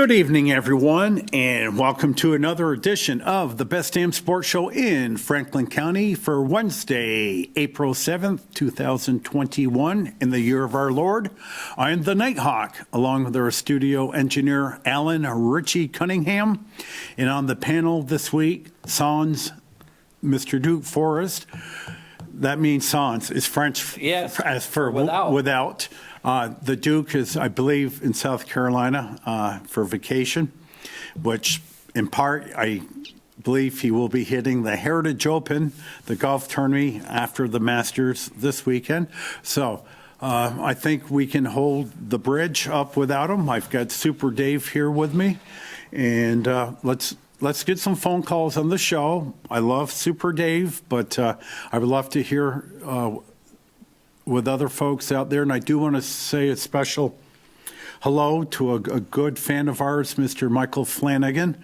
Good evening, everyone, and welcome to another edition of the Best Damn Sports Show in Franklin County for Wednesday, April 7th, 2021, in the year of our Lord. I am the Nighthawk, along with our studio engineer, Alan Ritchie Cunningham. And on the panel this week, Sans, Mr. Duke Forrest. That means Sans is French as for without. The Duke is, I believe, in South Carolina for vacation, which in part, I believe he will be hitting the Heritage Open, the golf tournament after the Masters this weekend. So I think we can hold the bridge up without him. I've got Super Dave here with me, and let's get some phone calls on the show. I love Super Dave, but I would love to hear with other folks out there. And I do want to say a special hello to a good fan of ours, Mr. Michael Flanagan.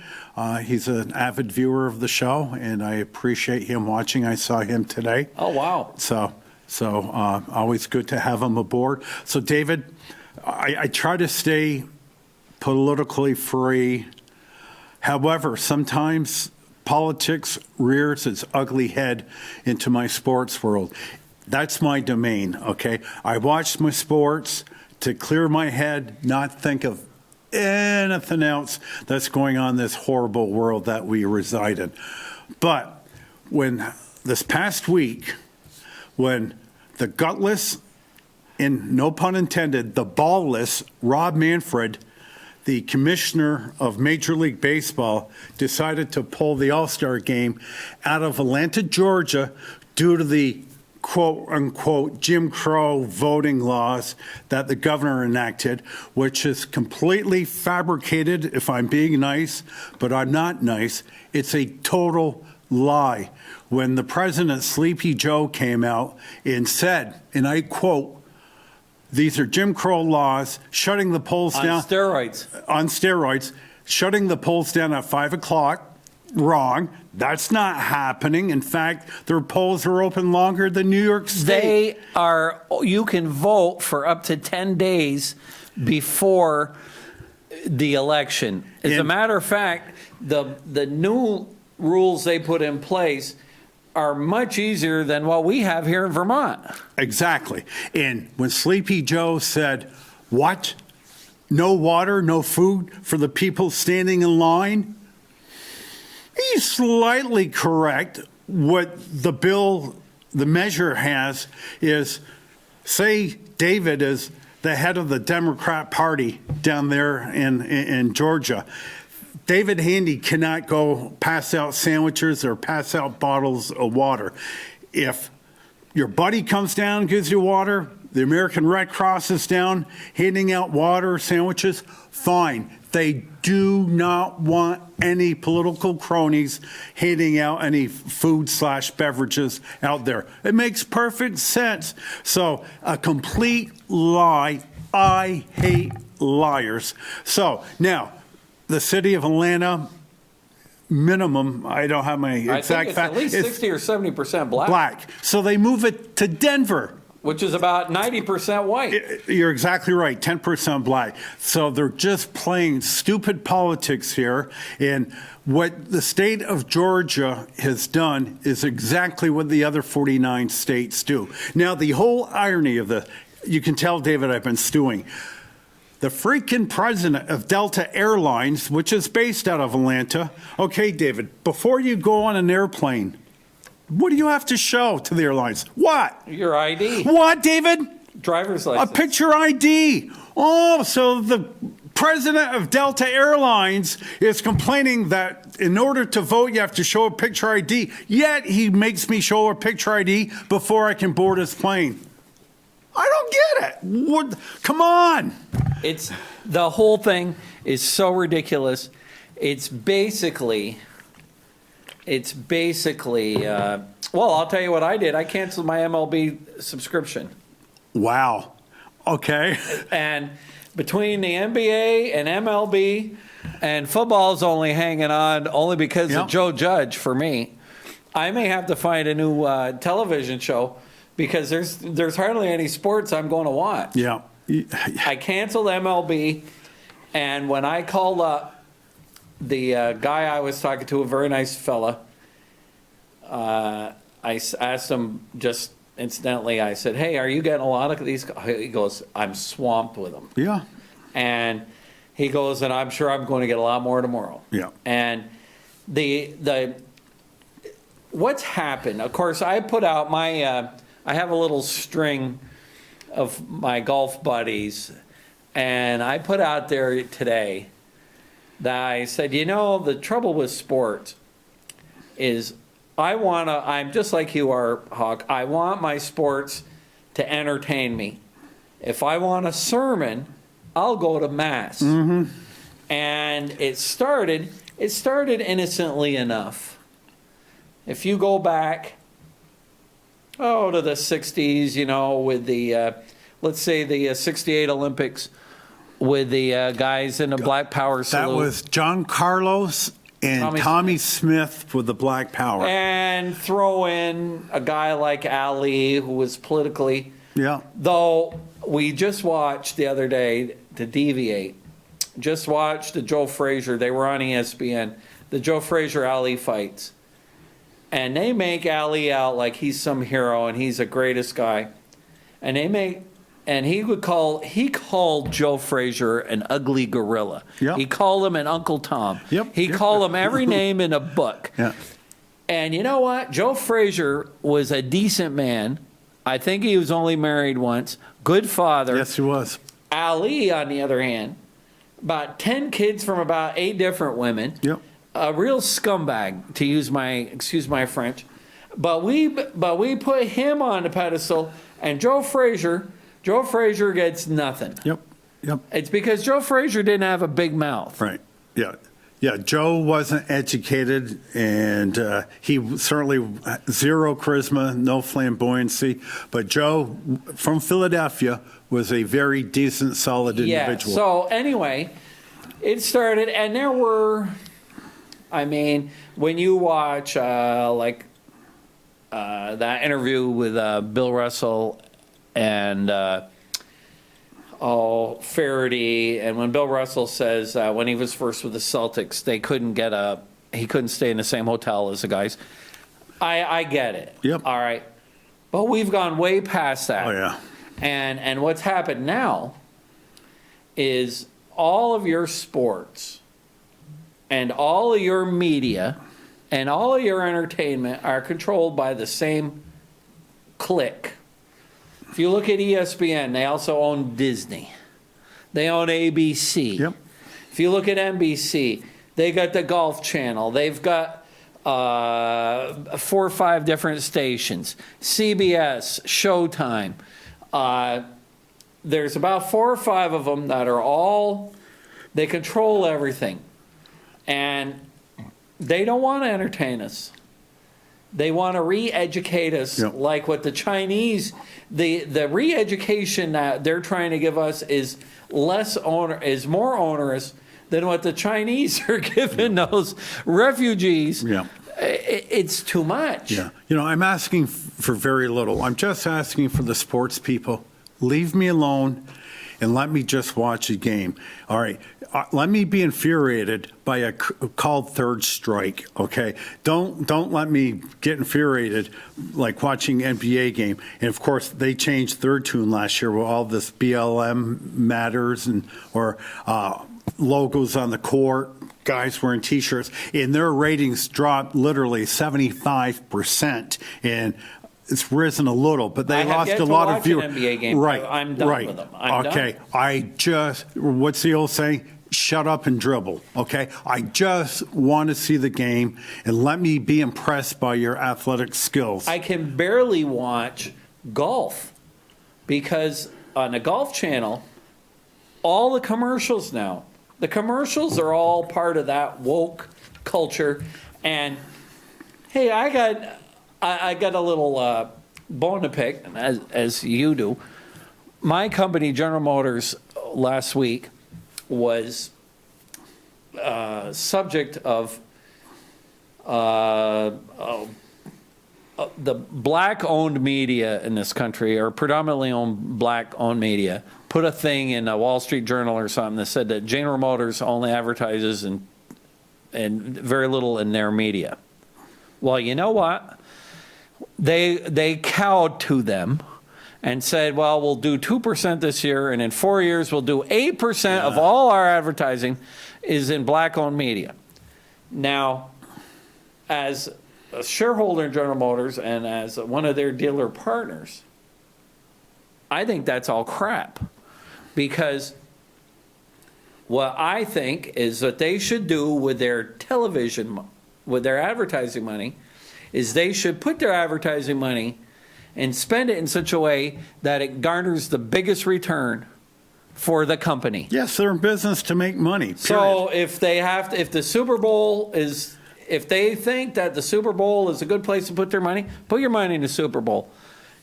He's an avid viewer of the show, and I appreciate him watching. I saw him today. Oh, wow. So always good to have him aboard. So, David, I try to stay politically free. However, sometimes politics rears its ugly head into my sports world. That's my domain, okay? I watch my sports to clear my head, not think of anything else that's going on in this horrible world that we reside in. But when this past week, when the gutless, and no pun intended, the ballless Rob Manfred, the commissioner of Major League Baseball, decided to pull the All-Star game out of Atlanta, Georgia, due to the quote-unquote Jim Crow voting laws that the governor enacted, which is completely fabricated, if I'm being nice, but I'm not nice. It's a total lie. When the president, Sleepy Joe, came out and said, and I quote, "These are Jim Crow laws, shutting the polls down." On steroids. Shutting the polls down at 5 o'clock. Wrong. That's not happening. In fact, their polls are open longer than New York State. You can vote for up to 10 days before the election. As a matter of fact, the new rules they put in place are much easier than what we have here in Vermont. Exactly. And when Sleepy Joe said, what? No water, no food for the people standing in line? He's slightly correct. What the measure has is, say David is the head of the Democrat Party down there in Georgia. David Handy cannot go pass out sandwiches or pass out bottles of water. If your buddy comes down and gives you water, the American Red Cross is down handing out water, sandwiches, fine. They do not want any political cronies handing out any food/beverages out there. It makes perfect sense. So a complete lie. I hate liars. So now, the city of Atlanta, minimum, I don't have my exact fact. At least 60 or 70% black. So they move it to Denver, which is about 90% white. You're exactly right, 10% black. So they're just playing stupid politics here. And what the state of Georgia has done is exactly what the other 49 states do. Now, the whole irony of you can tell, David, I've been stewing. The freaking president of Delta Airlines, which is based out of Atlanta. Okay, David, before you go on an airplane, what do you have to show to the airlines? What? Your ID. What, David? Driver's license. A picture ID. Oh, so the president of Delta Airlines is complaining that in order to vote, you have to show a picture ID. Yet he makes me show a picture ID before I can board his plane. I don't get it. What? Come on. The whole thing is so ridiculous. It's basically, well, I'll tell you what I did. I canceled my MLB subscription. Wow. Okay. And between the NBA and MLB and football's only hanging on only because of Joe Judge for me, I may have to find a new television show because there's hardly any sports I'm going to watch. Yeah. I canceled MLB. And when I called up the guy I was talking to, a very nice fella, asked him just incidentally, I said, hey, are you getting a lot of these? He goes, I'm swamped with them. Yeah. And he goes, and I'm sure I'm going to get a lot more tomorrow. Yeah. And the what's happened, of course, I put out my, I have a little string of my golf buddies, and I put out there today that I said, the trouble with sports is I'm just like you are, Hawk. I want my sports to entertain me. If I want a sermon, I'll go to mass. Mm-hmm. And it started innocently enough. If you go back, to the 60s, with the, let's say the 68 Olympics, with the guys in the Black Power salute. That was John Carlos and Tommy Smith with the Black Power. And throw in a guy like Ali, who was politically. Yeah. Though we just watched the other day, to deviate, just watched the Joe Frazier, they were on ESPN, the Joe Frazier-Ali fights. And they make Ali out like he's some hero and he's the greatest guy. And he called Joe Frazier an ugly gorilla. Yep. He called him an Uncle Tom. Yep. He called him every name in a book. Yeah. And you know what? Joe Frazier was a decent man. I think he was only married once. Good father. Yes, he was. Ali, on the other hand, about 10 kids from about 8 different women. Yep. A real scumbag, to excuse my French. But we put him on the pedestal, and Joe Frazier gets nothing. Yep. It's because Joe Frazier didn't have a big mouth. Right. Yeah. Yeah, Joe wasn't educated, and he certainly zero charisma, no flamboyancy. But Joe, from Philadelphia, was a very decent, solid individual. Yeah, so anyway, it started, and there were, when you watch, that interview with Bill Russell and Faraday, and when Bill Russell says when he was first with the Celtics, he couldn't stay in the same hotel as the guys. I get it. Yep. All right. But we've gone way past that. Oh, yeah. And what's happened now is all of your sports and all of your media and all of your entertainment are controlled by the same clique. If you look at ESPN, they also own Disney. They own ABC. Yep. If you look at NBC, they got the Golf Channel. They've got 4 or 5 different stations. CBS, Showtime. There's about 4 or 5 of them that are they control everything. And they don't want to entertain us. They want to re-educate us. Yep. Like what the Chinese, the re-education that they're trying to give us is more onerous than what the Chinese are giving those refugees. Yeah. It's too much. Yeah. I'm asking for very little. I'm just asking for the sports people. Leave me alone and let me just watch a game. All right. Let me be infuriated by a called third strike, okay? Don't let me get infuriated like watching NBA game. And, of course, they changed third tune last year with all this BLM matters or logos on the court, guys wearing T-shirts, and their ratings dropped literally 75%. And it's risen a little, but they lost a lot of viewers. NBA game. Right, I'm done with them. I'm done. What's the old saying? Shut up and dribble, okay? I just want to see the game and let me be impressed by your athletic skills. I can barely watch golf because on the Golf Channel, all the commercials now, the commercials are all part of that woke culture. And, hey, I got a little bone to pick, as you do. My company, General Motors, last week was subject of the black-owned media in this country, or predominantly owned black-owned media, put a thing in a Wall Street Journal or something that said that General Motors only advertises and very little in their media. Well, you know what? They cowed to them and said, well, we'll do 2% this year, and in 4 years we'll do 8% of all our advertising is in black-owned media. Now, as a shareholder in General Motors and as one of their dealer partners, I think that's all crap. Because what I think is that they should do with their television, with their advertising money, is they should put their advertising money and spend it in such a way that it garners the biggest return for the company. Yes, they're in business to make money. Period. So if the Super Bowl is, if they think that the Super Bowl is a good place to put their money, put your money in the Super Bowl.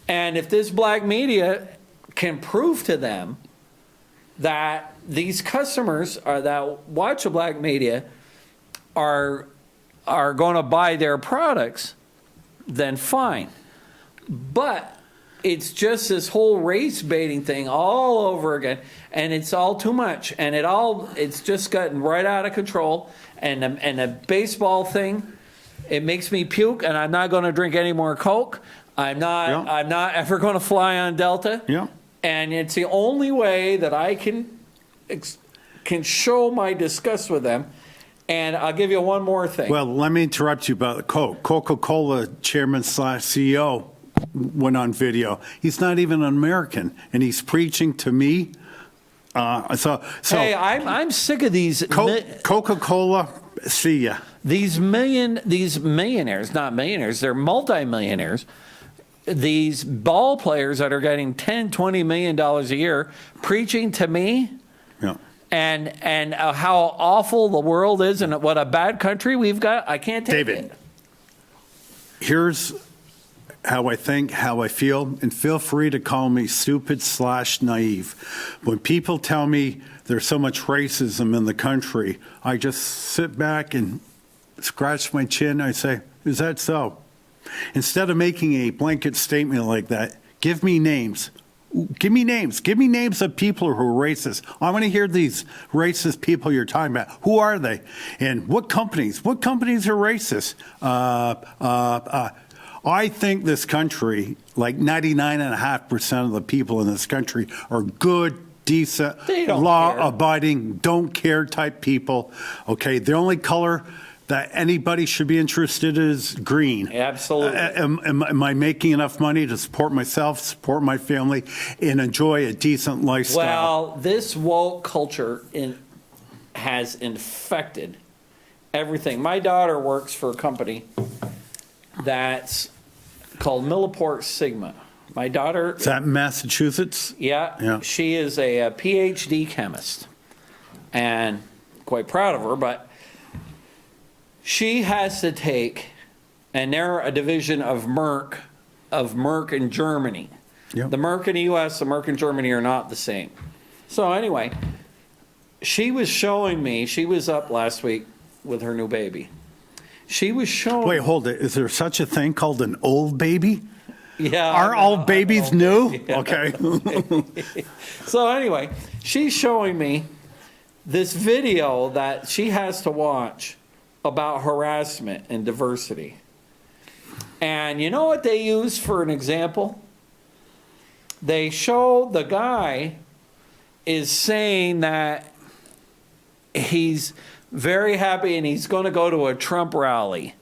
And if this black media can prove to them that these customers that watch the black media are going to buy their products, then fine. But it's just this whole race baiting thing all over again, and it's all too much, and it's just gotten right out of control. And the baseball thing, it makes me puke, and I'm not going to drink any more Coke. I'm not ever going to fly on Delta. Yeah. And it's the only way that I can show my disgust with them. And I'll give you one more thing. Well, let me interrupt you about Coke. Coca-Cola chairman / CEO went on video. He's not even an American, and he's preaching to me. Hey, I'm sick of these. Coca-Cola, see ya. These millionaires, not millionaires, they're multimillionaires. These ball players that are getting $10, $20 million a year preaching to me. Yeah. And how awful the world is and what a bad country we've got. I can't take David, it. Here's how I think, how I feel, and feel free to call me stupid / naive. When people tell me there's so much racism in the country, I just sit back and scratch my chin. I say, is that so? Instead of making a blanket statement like that, give me names. Give me names. Give me names of people who are racist. I want to hear these racist people you're talking about. Who are they? And what companies? What companies are racist? I think this country, like 99.5% of the people in this country, are good, decent, law-abiding, don't care type people. Okay, the only color that anybody should be interested in is green. Absolutely. Am I making enough money to support myself, support my family, and enjoy a decent lifestyle? Well, this woke culture has infected everything. My daughter works for a company that's called Milliport Sigma. My daughter... Is that in Massachusetts? Yeah. She is a PhD chemist. And quite proud of her, but she has to take, and they're a division of Merck in Germany. Yep. The Merck in the U.S., the Merck in Germany are not the same. So anyway, she was showing me, she was up last week with her new baby. She was showing... Wait, hold it. Is there such a thing called an old baby? Yeah. Are old babies new? Yeah. Okay. So anyway, she's showing me this video that she has to watch about harassment and diversity. And you know what they use for an example? They show the guy is saying that he's very happy and he's going to go to a Trump rally.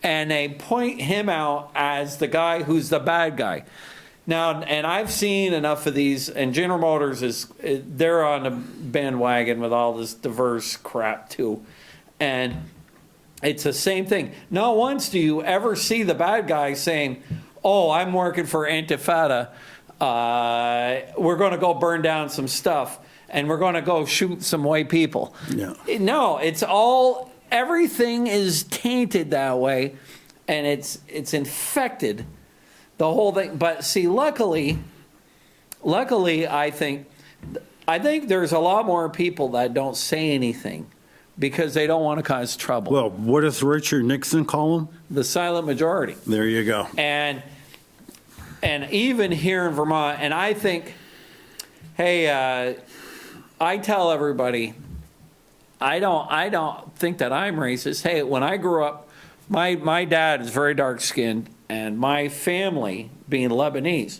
And they point him out as the guy who's the bad guy. Now, and I've seen enough of these, and General Motors they're on a bandwagon with all this diverse crap too. And it's the same thing. Not once do you ever see the bad guy saying, oh, I'm working for Antifada. We're going to go burn down some stuff. And we're going to go shoot some white people. Yeah. No, it's all, everything is tainted that way. And it's infected, the whole thing. But see, luckily, I think there's a lot more people that don't say anything. because they don't want to cause trouble. Well, what does Richard Nixon call them? The silent majority. There you go. And even here in Vermont, and I think, hey, I tell everybody, I don't think that I'm racist. Hey, when I grew up, my dad is very dark skinned, and my family being Lebanese,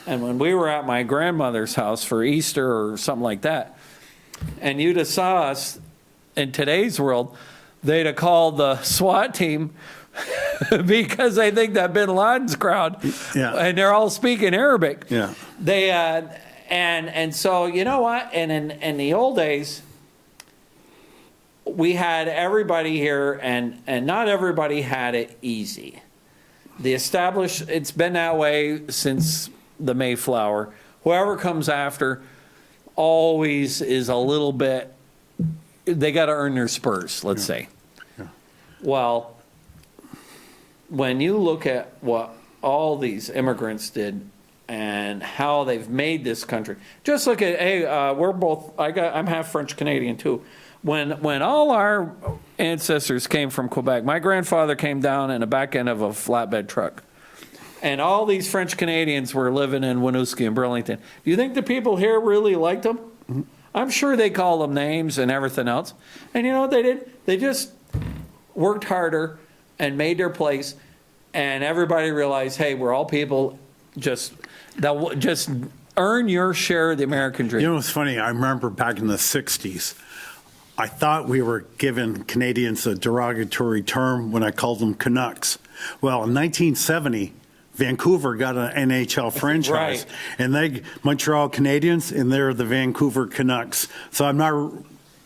and when we were at my grandmother's house for Easter or something like that, and you'd have saw us in today's world, they'd have called the SWAT team because they think that Bin Laden's crowd, and they're all speaking Arabic. Yeah. They and so you know what? And in the old days, we had everybody here, and not everybody had it easy. It's been that way since the Mayflower. Whoever comes after always is a little bit, they got to earn their spurs, let's say. Yeah. Well, when you look at what all these immigrants did and how they've made this country, just look at, hey, I'm half French Canadian too. When all our ancestors came from Quebec, my grandfather came down in the back end of a flatbed truck. And all these French Canadians were living in Winooski and Burlington. Do you think the people here really liked them? Mm-hmm. I'm sure they called them names and everything else. And you know what they did? They just worked harder and made their place. And everybody realized, hey, we're all people. Just earn your share of the American dream. You know what's funny? I remember back in the 60s, I thought we were giving Canadians a derogatory term when I called them Canucks. Well, in 1970, Vancouver got an NHL franchise, right. And they Montreal Canadiens, and they're the Vancouver Canucks. So I'm not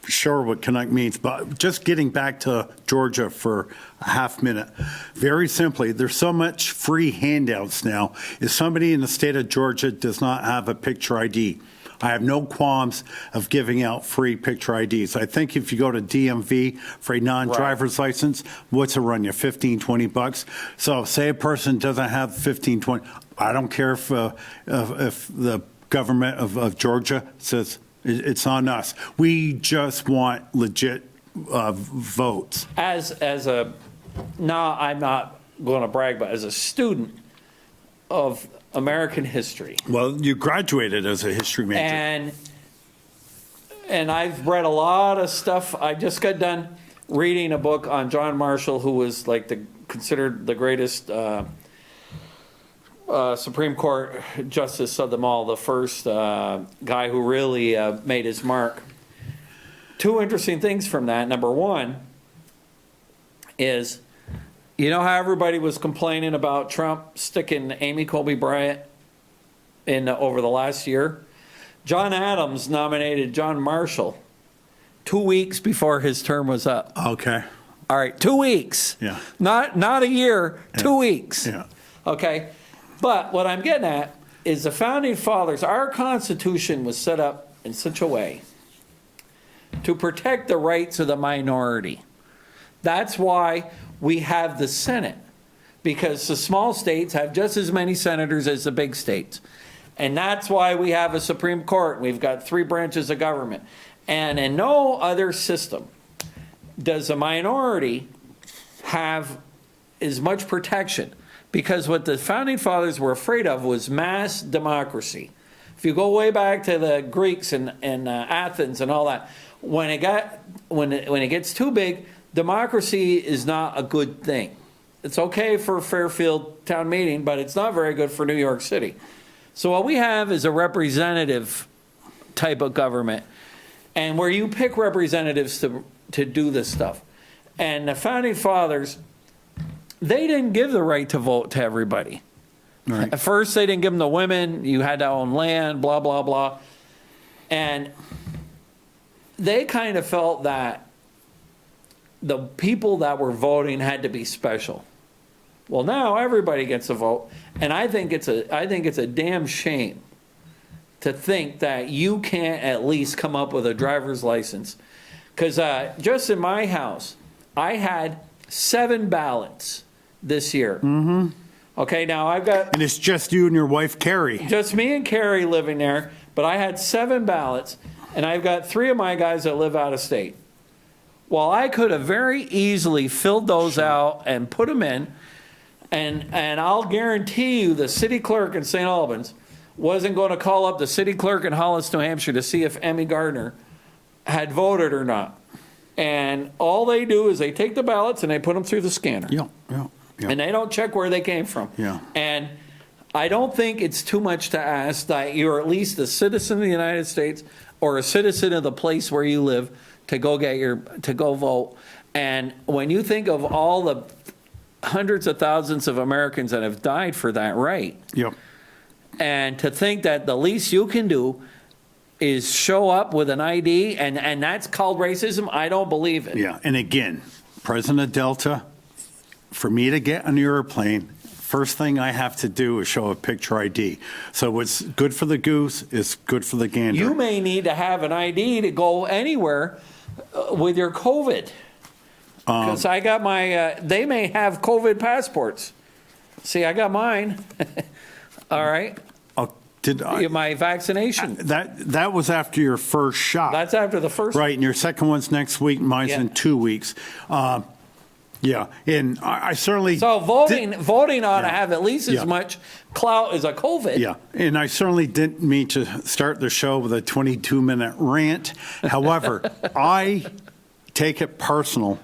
sure what Canuck means, but just getting back to Georgia for a half minute. Very simply, there's so much free handouts now. If somebody in the state of Georgia does not have a picture ID, I have no qualms of giving out free picture IDs. I think if you go to DMV for a non-driver's license, what's it run you, 15, 20 bucks? So say a person doesn't have 15, 20. I don't care if the government of Georgia says it's on us. We just want legit votes. Now I'm not going to brag, but as a student of American history. Well, you graduated as a history major. And I've read a lot of stuff. I just got done reading a book on John Marshall, who was considered the greatest Supreme Court justice of them all, the first guy who really made his mark. Two interesting things from that. Number one is, you know how everybody was complaining about Trump sticking Amy Colby Bryant in over the last year? John Adams nominated John Marshall 2 weeks before his term was up. Okay. All right, 2 weeks. Yeah. Not a year, yeah. 2 weeks. Yeah. Okay. But what I'm getting at is the founding fathers, our Constitution was set up in such a way to protect the rights of the minority. That's why we have the Senate, because the small states have just as many senators as the big states. And that's why we have a Supreme Court. We've got 3 branches of government. And in no other system does a minority have as much protection, because what the founding fathers were afraid of was mass democracy. If you go way back to the Greeks and Athens and all that, when it gets too big, democracy is not a good thing. It's okay for Fairfield town meeting, but it's not very good for New York City. So what we have is a representative type of government, and where you pick representatives to do this stuff. And the founding fathers, they didn't give the right to vote to everybody. Right. At first, they didn't give them to women. You had to own land, blah, blah, blah. And they kind of felt that the people that were voting had to be special. Well, now everybody gets a vote, and I think it's a damn shame to think that you can't at least come up with a driver's license. Because just in my house, I had 7 ballots this year. Mm-hmm. Okay, now I've got... And it's just you and your wife, Carrie. Just me and Carrie living there, but I had 7 ballots, and I've got 3 of my guys that live out of state. Well, I could have very easily filled those out and put them in, and I'll guarantee you the city clerk in St. Albans wasn't going to call up the city clerk in Hollis, New Hampshire to see if Emmy Gardner had voted or not. And all they do is they take the ballots and they put them through the scanner. Yeah, yeah, yeah. And they don't check where they came from. Yeah. And I don't think it's too much to ask that you're at least a citizen of the United States or a citizen of the place where you live to go to go vote. And when you think of all the hundreds of thousands of Americans that have died for that right, Yep. and to think that the least you can do is show up with an ID and that's called racism, I don't believe it. Yeah, and again, President of Delta, for me to get on the airplane, first thing I have to do is show a picture ID. So what's good for the goose is good for the gander. You may need to have an ID to go anywhere with your COVID. Because I got my, they may have COVID passports. See, I got mine. All right. Did I, My vaccination. that was after your first shot. That's after the first. Right, and your second one's next week, mine's Yeah. in 2 weeks. Yeah, and I certainly... So voting ought to Yeah. have at least Yeah. as much clout as a COVID. Yeah, and I certainly didn't mean to start the show with a 22-minute rant. However, I take it personal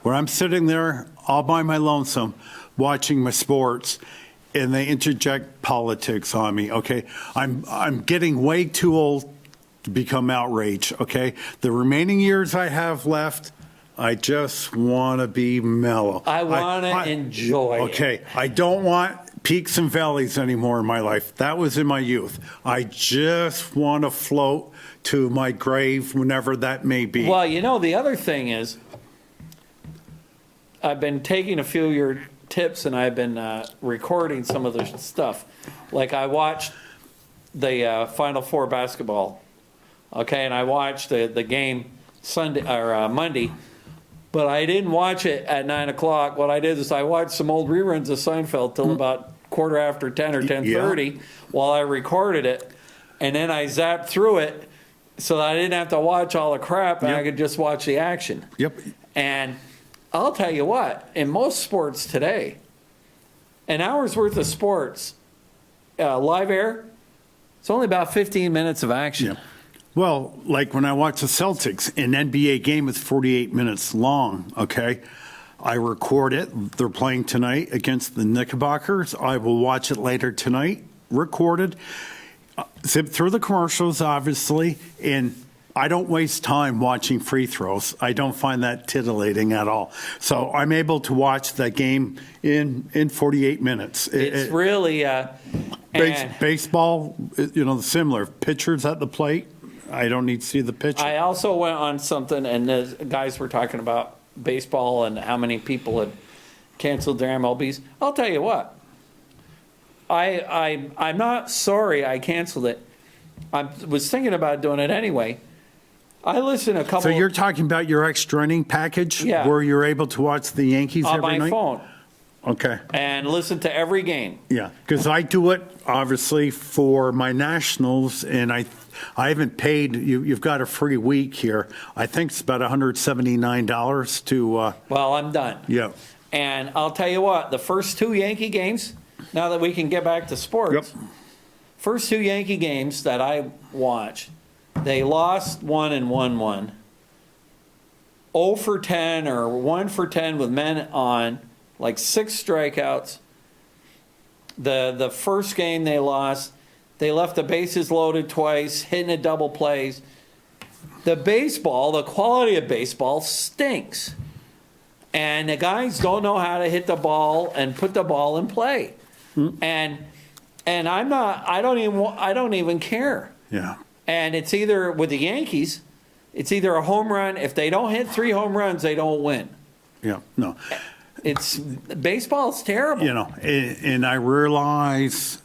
where I'm sitting there all by my lonesome watching my sports and they interject politics on me, okay? I'm getting way too old to become outraged, okay? The remaining years I have left, I just want to be mellow. I want to enjoy it. Okay, I don't want peaks and valleys anymore in my life. That was in my youth. I just want to float to my grave whenever that may be. Well, you know, the other thing is, I've been taking a few of your tips and I've been recording some of the stuff. Like I watched the Final Four basketball, okay, and I watched the game Sunday or Monday, but I didn't watch it at 9 o'clock. What I did is I watched some old reruns of Seinfeld till about quarter after 10 or 10:30 while I recorded it, and then I zapped through it so that I didn't have to watch all the crap and I could just watch the action. Yep. And I'll tell you what, in most sports today, an hour's worth of sports, live air, it's only about 15 minutes of action. Yeah. Well, like when I watch the Celtics, an NBA game is 48 minutes long, okay? I record it. They're playing tonight against the Knickerbockers. I will watch it later tonight, recorded, zip through the commercials, obviously, and I don't waste time watching free throws. I don't find that tittillating at all. So I'm able to watch that game in 48 minutes. It's really Baseball, similar. Pitchers at the plate, I don't need to see the pitcher. I also went on something, and the guys were talking about baseball and how many people had canceled their MLBs. I'll tell you what, I'm not sorry I canceled it. I was thinking about doing it anyway. I listened to a couple. So you're talking about your extra inning package, Yeah. where you're able to watch the Yankees on every my night? phone Okay. and listen to every game. Yeah, because I do it obviously for my nationals, and I haven't paid. You've got a free week here. I think it's about $179 to. Well, I'm done. Yeah. And I'll tell you what, the first two Yankee games, now that we can get back to sports, Yep. first two Yankee games that I watched, they lost one and won one. 0 for 10 or 1 for 10 with men on, like 6 strikeouts. The first game they lost, they left the bases loaded twice, hitting a double plays. The quality of baseball stinks. And the guys don't know how to hit the ball and put the ball in play. And I don't even care. Yeah. And it's either with the Yankees, it's either a home run. If they don't hit 3 home runs, they don't win. Yeah. No. Baseball's terrible. And I realize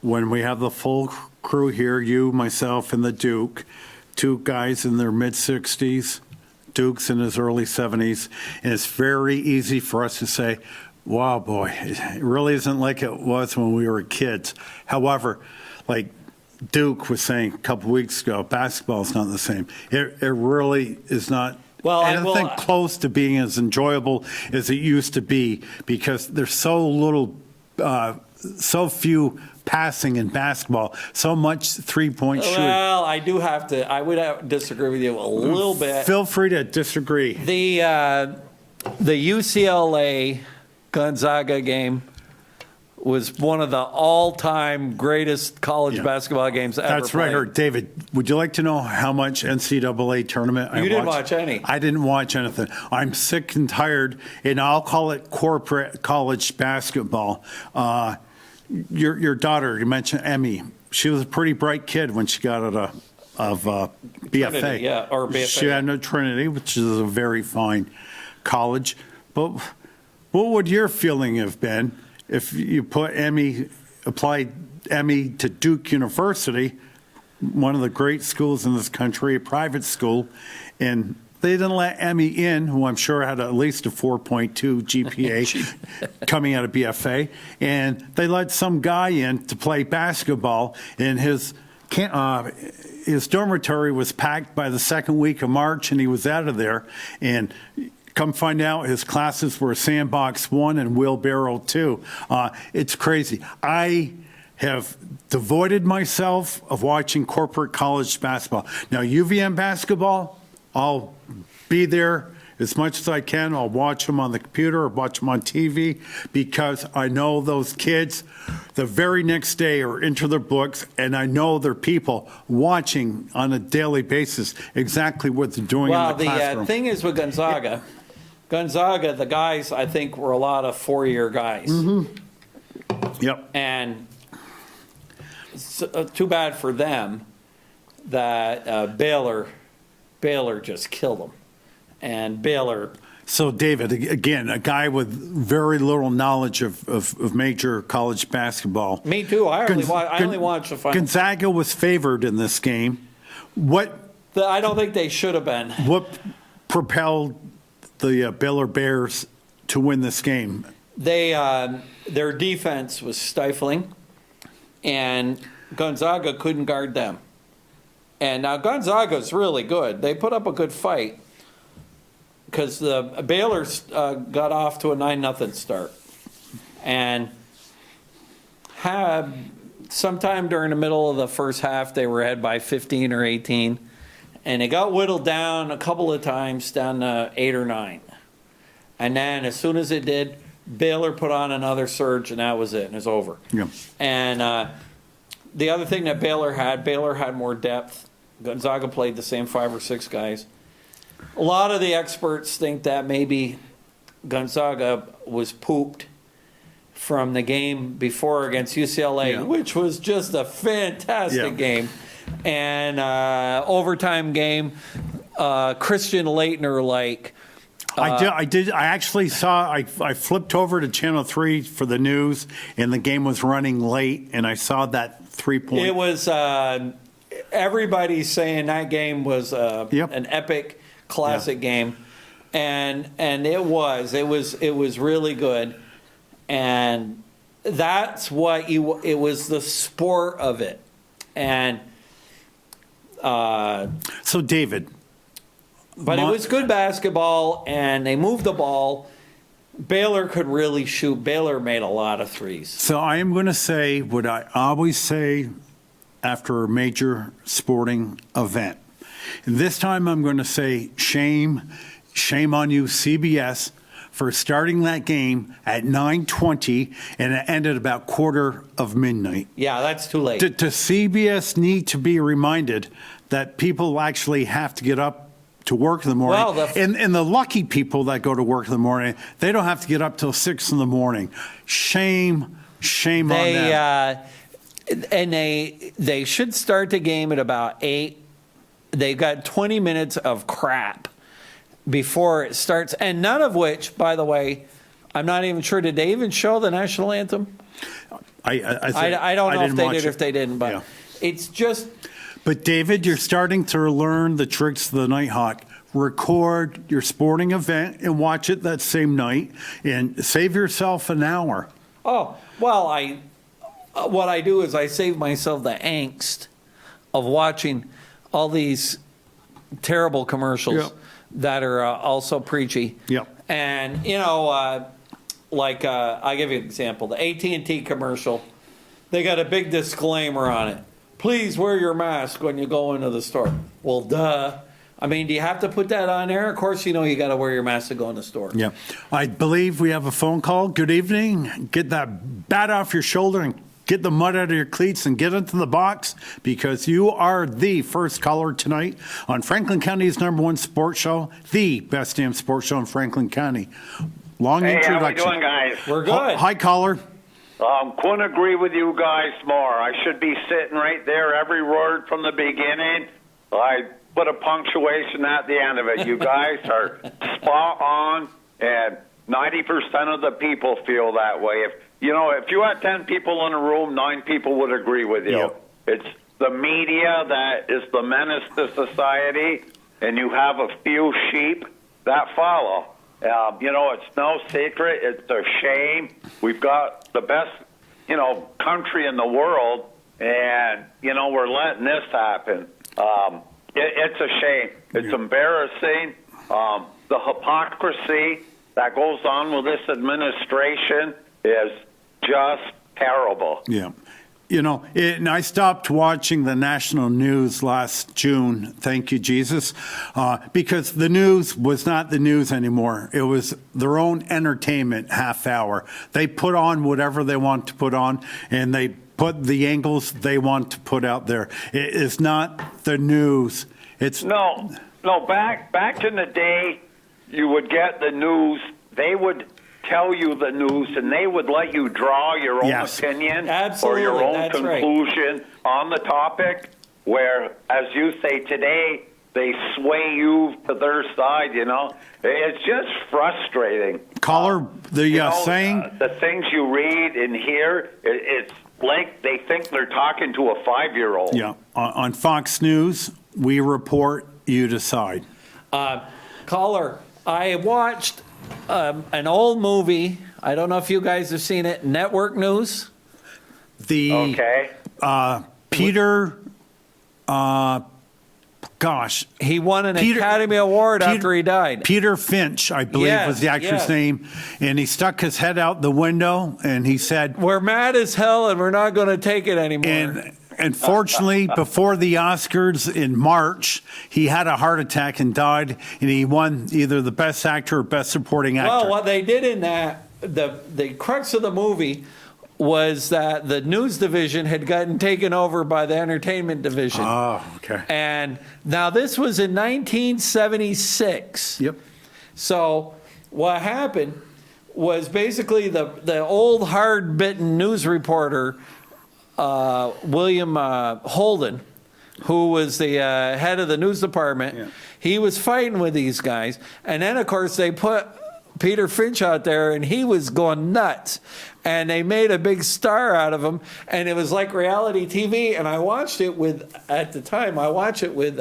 when we have the full crew here, you, myself, and the Duke, 2 guys in their mid-60s, Duke's in his early 70s, and it's very easy for us to say, wow, boy, it really isn't like it was when we were kids. However, like Duke was saying a couple weeks ago, basketball is not the same. It really is not Well, anything close to being as enjoyable as it used to be, because there's so few passing in basketball, so much three-point shooting. Well, I would disagree with you a little bit. Feel free to disagree. The UCLA Gonzaga game was one of the all-time greatest college basketball games ever That's right. played. David, would you like to know how much NCAA tournament I watched? You didn't watch any. I didn't watch anything. I'm sick and tired, and I'll call it corporate college basketball. Your daughter, you mentioned Emmy. She was a pretty bright kid when she got out of BFA. Trinity, or BFA. She had no Trinity, which is a very fine college. But what would your feeling have been if you applied Emmy to Duke University, one of the great schools in this country, a private school, and they didn't let Emmy in, who I'm sure had at least a 4.2 GPA coming out of BFA, and they let some guy in to play basketball, and his dormitory was packed by the second week of March, and he was out of there. And come find out, his classes were Sandbox 1 and Wheelbarrow 2. It's crazy. I have devoted myself of watching corporate college basketball. Now, UVM basketball, I'll be there as much as I can. I'll watch them on the computer or watch them on TV, because I know those kids the very next day are into their books, and I know there are people watching on a daily basis exactly what they're doing in the classroom. Well, the thing is with Gonzaga, the guys, I think, were a lot of four-year guys. Mm-hmm. Yep. And it's too bad for them that Baylor just killed them. And Baylor. So, David, again, a guy with very little knowledge of major college basketball. Me too. I only watched the final. Gonzaga was favored in this game. I don't think they should have been. What propelled the Baylor Bears to win this game? Their defense was stifling, and Gonzaga couldn't guard them. And now Gonzaga's really good. They put up a good fight, because the Baylor got off to a 9-0 start, and had sometime during the middle of the first half they were ahead by 15 or 18, and it got whittled down a couple of times down to 8 or 9, and then as soon as it did, Baylor put on another surge, and that was it, and it's over. Yeah. And the other thing that Baylor had more depth. Gonzaga played the same 5 or 6 guys. A lot of the experts think that maybe Gonzaga was pooped from the game before against UCLA, which was just a fantastic game. And overtime game, Christian Laettner-like. I actually saw, I flipped over to Channel 3 for the news, and the game was running late, and I saw that 3-point. It was, everybody's saying that game was an epic, classic game. And it was really good. And that's what it was, the sport of it. And so, David. But it was good basketball, and they moved the ball. Baylor could really shoot. Baylor made a lot of threes. So I am going to say what I always say after a major sporting event. And this time I'm going to say shame on you, CBS, for starting that game at 9:20, and it ended about midnight. Yeah, that's too late. Does CBS need to be reminded that people actually have to get up to work in the morning? Well, and the lucky people that go to work in the morning, they don't have to get up till 6 in the morning. Shame on them. And they should start the game at about 8. They've got 20 minutes of crap before it starts, and none of which, by the way, I'm not even sure, did they even show the national anthem? I don't know if they did or if they didn't, but it's just. But David, you're starting to learn the tricks of the Nighthawk. Record your sporting event and watch it that same night, and save yourself an hour. Oh, well, what I do is I save myself the angst of watching all these terrible commercials that are also preachy. Yep. And, I'll give you an example. The AT&T commercial, they got a big disclaimer on it. Please wear your mask when you go into the store. Well, duh. I mean, do you have to put that on there? Of course, you got to wear your mask to go in the store. Yeah. I believe we have a phone call. Good evening. Get that bat off your shoulder and get the mud out of your cleats and get into the box, because you are the first caller tonight on Franklin County's #1 sports show, the best damn sports show in Franklin County. Long introduction. How we doing, guys? We're good. Hi, caller. Couldn't agree with you guys more. I should be sitting right there, every word from the beginning. I put a punctuation at the end of it. You guys are spot on, and 90% of the people feel that way. If you had 10 people in a room, 9 people would agree with you. Yep. It's the media that is the menace to society, and you have a few sheep that follow. It's no secret. It's a shame. We've got the best, country in the world, and, we're letting this happen. It's a shame. It's embarrassing. The hypocrisy that goes on with this administration is just terrible. Yeah. And I stopped watching the national news last June, thank you, Jesus, because the news was not the news anymore. It was their own entertainment half hour. They put on whatever they want to put on, and they put the angles they want to put out there. It is not the news. It's No, back in the day, you would get the news. They would tell you the news, and they would let you draw your own opinion Absolutely. or your own That's conclusion on the topic, where, as you say today, they sway you to their side, It's just frustrating. Caller, saying... the things you read and hear, it's like they think they're talking to a 5-year-old. Yeah. On Fox News, we report, you decide. Caller, I watched an old movie. I don't know if you guys have seen it. Network News. Okay. Peter, he won an Academy Award after he died. Peter Finch, I believe, was the actor's name. And he stuck his head out the window and he said, "We're mad as hell and we're not going to take it anymore." And unfortunately, before the Oscars in March, he had a heart attack and died, and he won either the Best Actor or Best Supporting Actor. Well, what they did in that, the crux of the movie was that the news division had gotten taken over by the entertainment division. Oh, okay. And now this was in 1976. Yep. So what happened was basically the old hard-bitten news reporter, William Holden, who was the head of the news department, he was fighting with these guys. And then, of course, they put Peter Finch out there, and he was going nuts. And they made a big star out of him, and it was like reality TV. And I watched it at the time, I watched it with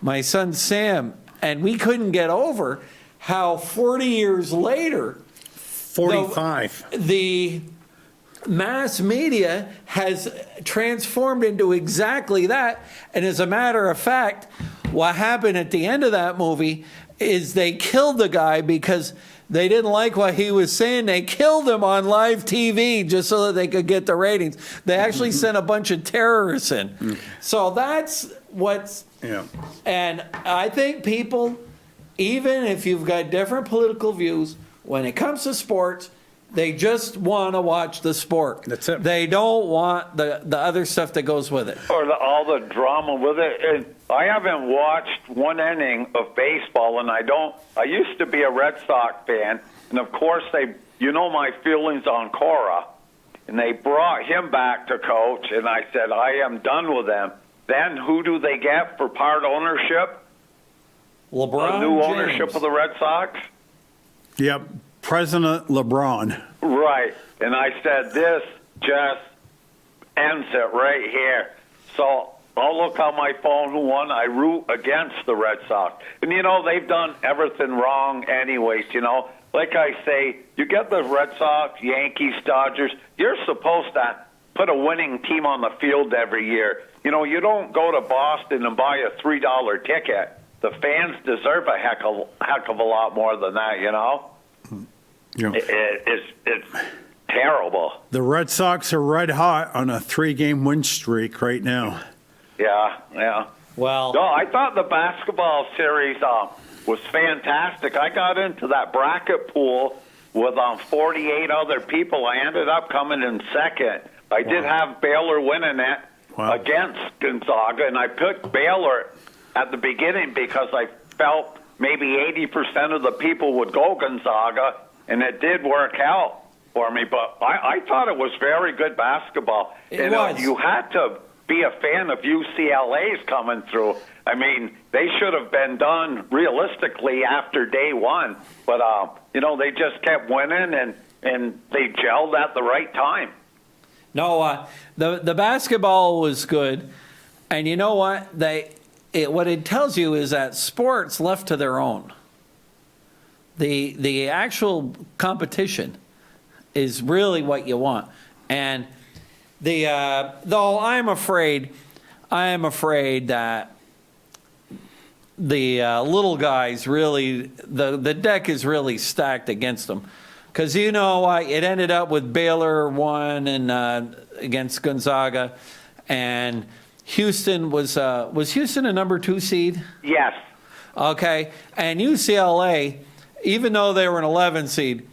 my son Sam, and we couldn't get over how 40 years later, 45. the mass media has transformed into exactly that. And as a matter of fact, what happened at the end of that movie is they killed the guy because they didn't like what he was saying. They killed him on live TV just so that they could get the ratings. They actually sent a bunch of terrorists in. So that's what's... Yeah. And I think people, even if you've got different political views, when it comes to sports, they just want to watch the sport. That's it. They don't want the other stuff that goes with it. Or all the drama with it. And I haven't watched one inning of baseball, and I used to be a Red Sox fan, and of course my feelings on Cora, and they brought him back to coach, and I said, I am done with them. Then who do they get for part ownership? LeBron The new James. ownership of the Red Sox? Yep. President LeBron. Right. And I said, this just ends it right here. So I'll look on my phone, I root against the Red Sox. And, they've done everything wrong anyways, Like I say, you get the Red Sox, Yankees, Dodgers, you're supposed to put a winning team on the field every year. You don't go to Boston and buy a $3 ticket the fans deserve a heck of a lot more than that, you know? You know, It's terrible. the Red Sox are red hot on a 3-game win streak right now. Yeah. Well, No, I thought the basketball series was fantastic. I got into that bracket pool with 48 other people. I ended up coming in second. I did have Baylor winning it against Gonzaga, and I picked Baylor at the beginning because I felt maybe 80% of the people would go Gonzaga, and it did work out for me. But I thought it was very good basketball. It was. You had to be a fan of UCLA's coming through. I mean, they should have been done realistically after day one, but they just kept winning and they gelled at the right time. no, the basketball was good, and you know what? What it tells you is that sports left to their own. The actual competition is really what you want, and though I am afraid that the little guys really, the deck is really stacked against them. Because it ended up with Baylor won and against Gonzaga, and Houston was Houston a number 2 seed? Yes. Okay, and UCLA, even though they were an 11 seed,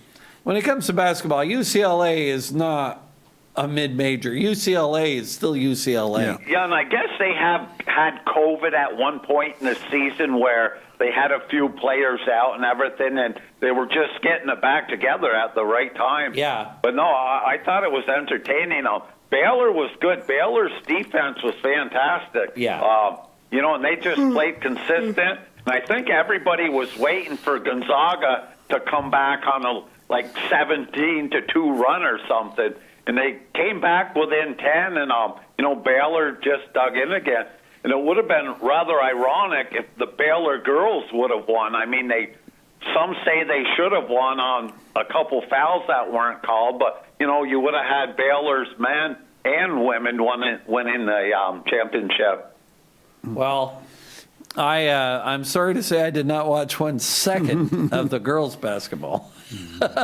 when it comes to basketball, UCLA is not a mid-major. UCLA is still UCLA. Yeah, and I guess they have had COVID at one point in the season where they had a few players out and everything, and they were just getting it back together at the right time. Yeah. But no, I thought it was entertaining. Baylor was good. Baylor's defense was fantastic. Yeah. And they just played consistent. And I think everybody was waiting for Gonzaga to come back on a 17-2 run or something. And they came back within 10, and Baylor just dug in again. And it would have been rather ironic if the Baylor girls would have won. I mean, some say they should have won on a couple fouls that weren't called, but you would have had Baylor's men and women winning the championship. Well, I'm sorry to say I did not watch 1 second of the girls' basketball.